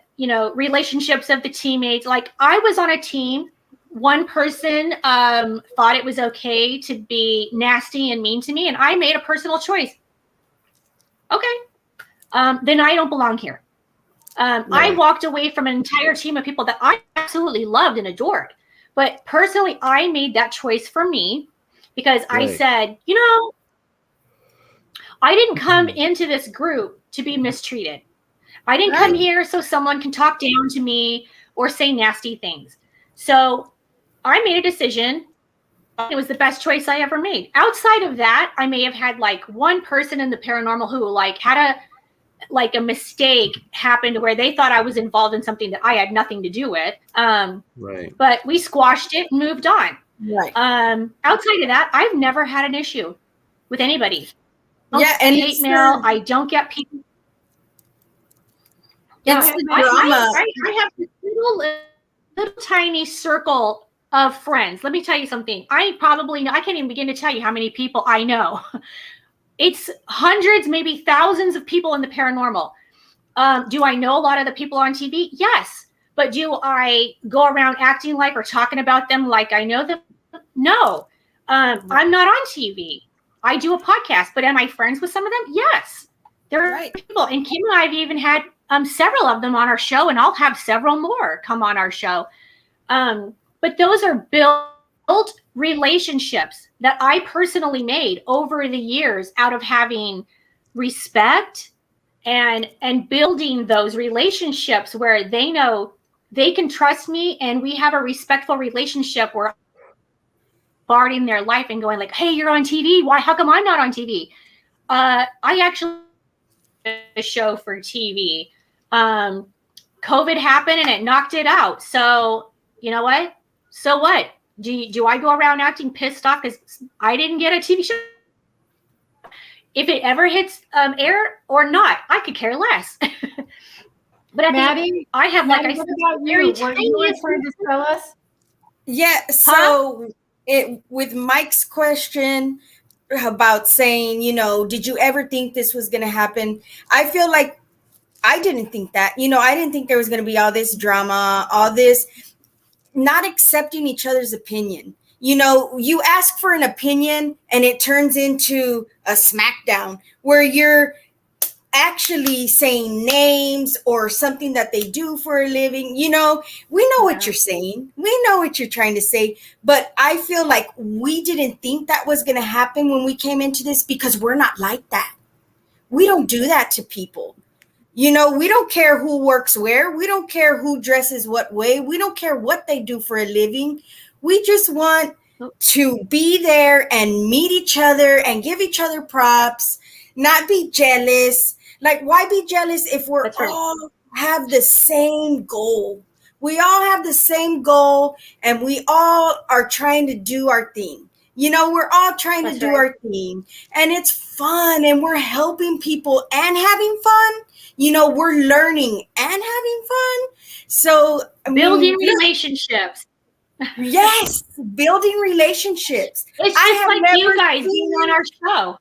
relationships of the teammates. Like, I was on a team. One person thought it was okay to be nasty and mean to me, and I made a personal choice. Okay, then I don't belong here. I walked away from an entire team of people that I absolutely loved and adored. But personally, I made that choice for me because I said, I didn't come into this group to be mistreated. I didn't come here so someone can talk down to me or say nasty things. So I made a decision. It was the best choice I ever made. Outside of that, I may have had like one person in the paranormal who like had a mistake happened where they thought I was involved in something that I had nothing to do with. Right. But we squashed it and moved on. Right. Outside of that, I've never had an issue with anybody. Yeah, and hate mail. I don't get people. It's I have this little tiny circle of friends. Let me tell you something. I can't even begin to tell you how many people I know. It's hundreds, maybe thousands of people in the paranormal. Do I know a lot of the people on TV? Yes. But do I go around acting like or talking about them like I know them? No. I'm not on TV. I do a podcast, but am I friends with some of them? Yes. There are people. And Kim and I have even had several of them on our show, and I'll have several more come on our show. But those are built relationships that I personally made over the years out of having respect and building those relationships where they know they can trust me, and we have a respectful relationship where guarding their life and going like, hey, you're on TV. Why? How come I'm not on TV? I actually did a show for TV. COVID happened and it knocked it out. So you know what? So what? Do I go around acting pissed off because I didn't get a TV show? If it ever hits air or not, I could care less. But Maddie, I have, like I said, very tiny. Trying to tell us? Yeah. So with Mike's question about saying, did you ever think this was going to happen? I feel like I didn't think that. I didn't think there was going to be all this drama, all this not accepting each other's opinion. You ask for an opinion and it turns into a smackdown where you're actually saying names or something that they do for a living. We know what you're saying. We know what you're trying to say. But I feel like we didn't think that was going to happen when we came into this because we're not like that. We don't do that to people. We don't care who works where. We don't care who dresses what way. We don't care what they do for a living. We just want to be there and meet each other and give each other props, not be jealous. Like, why be jealous if we're all have the same goal? We all have the same goal and we all are trying to do our thing. We're all trying to do our thing and it's fun and we're helping people and having fun. We're learning and having fun. So building relationships. Yes, building relationships. It's just like you guys being on our show.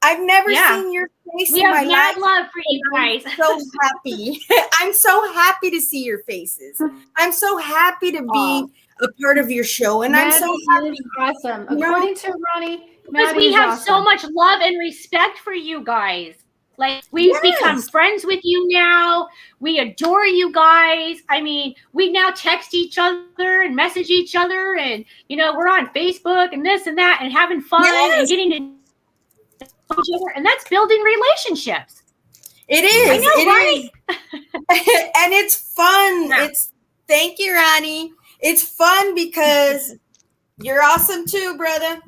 I've never seen your face in my life. We have love for you guys. I'm so happy. I'm so happy to see your faces. I'm so happy to be a part of your show. And Maddie, I'm so happy. Awesome. According to Ronnie, because we have so much love and respect for you guys. Like, we've become friends with you now. We adore you guys. I mean, we now text each other and message each other. And, we're on Facebook and this and that and having fun and getting to know each other. And that's building relationships. It is. I know, right? And it's fun. Yeah. Thank you, Ronnie. It's fun because you're awesome too, brother.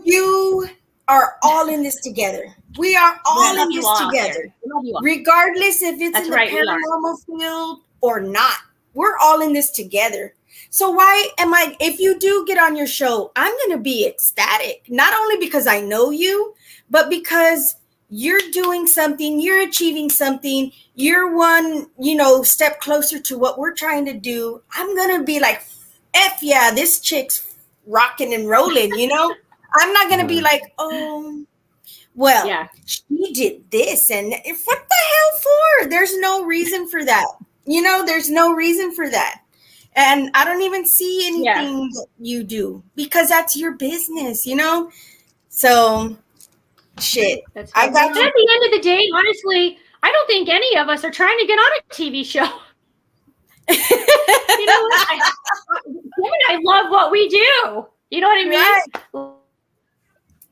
You are all in this together. We are all in this together. Regardless if it's in the paranormal field or not. We're all in this together. So why if you do get on your show, I'm going to be ecstatic. Not only because I know you, but because you're doing something, you're achieving something, you're one, step closer to what we're trying to do. I'm going to be like, F yeah, this chick's rocking and rolling, I'm not going to be like, she did this and what the hell for? There's no reason for that. There's no reason for that. And I don't even see anything that you do because that's your business, So shit. That's right. But at the end of the day, honestly, I don't think any of us are trying to get on a TV show. You know what? I love what we do. You know what I mean?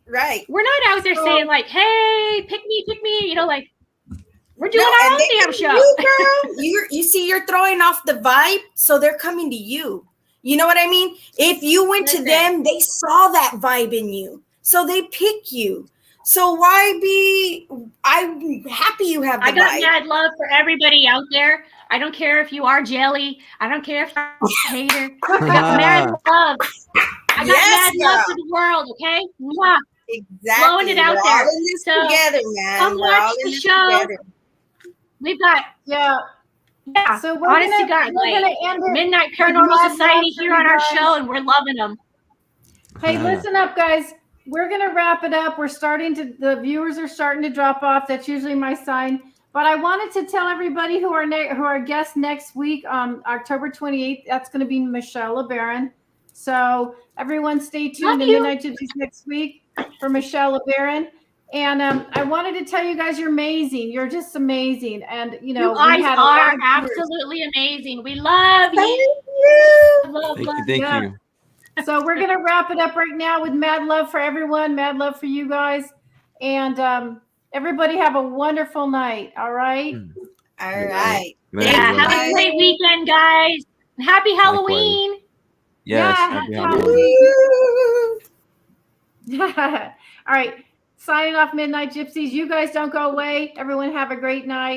Right. We're not out there saying like, "Hey, pick me," like we're doing No, our and own they damn come to show. you, girl. You see, you're throwing off the vibe, so they're coming to you. You know what I mean? If you went to them, they saw that vibe in you, so they pick you. So why be? I'm happy you have the I got vibe. mad love for everybody out there. I don't care if you are jelly. I don't care if you're a hater. I got mad love. I got mad love for the world. Okay, mwah. Exactly. Blowing it out We're there. all in this together, man. Come We're watch all in the this show. together. We've got Yeah. So we're honest gonna, to God, we're like gonna end it Midnight with Paranormal mad Society love for here you on our guys. show, and we're loving them. Hey, listen up, guys. We're gonna wrap it up. We're starting to. The viewers are starting to drop off. That's usually my sign. But I wanted to tell everybody who are guests next week, October 28th. That's going to be Michelle LeBaron. So everyone, stay tuned to Midnight GypZies next week for Michelle LeBaron. And I wanted to tell you guys, you're amazing. You're just amazing. And You guys are absolutely amazing. We love you. Thank you. So we're gonna wrap it up right now with mad love for everyone, mad love for you guys, and everybody have a wonderful night. All right. All right. Yeah. Have a great weekend, guys. Happy Halloween. Yes. Yeah, Happy Halloween. All right. Signing off, Midnight GypZies. You guys don't go away. Everyone have a great night.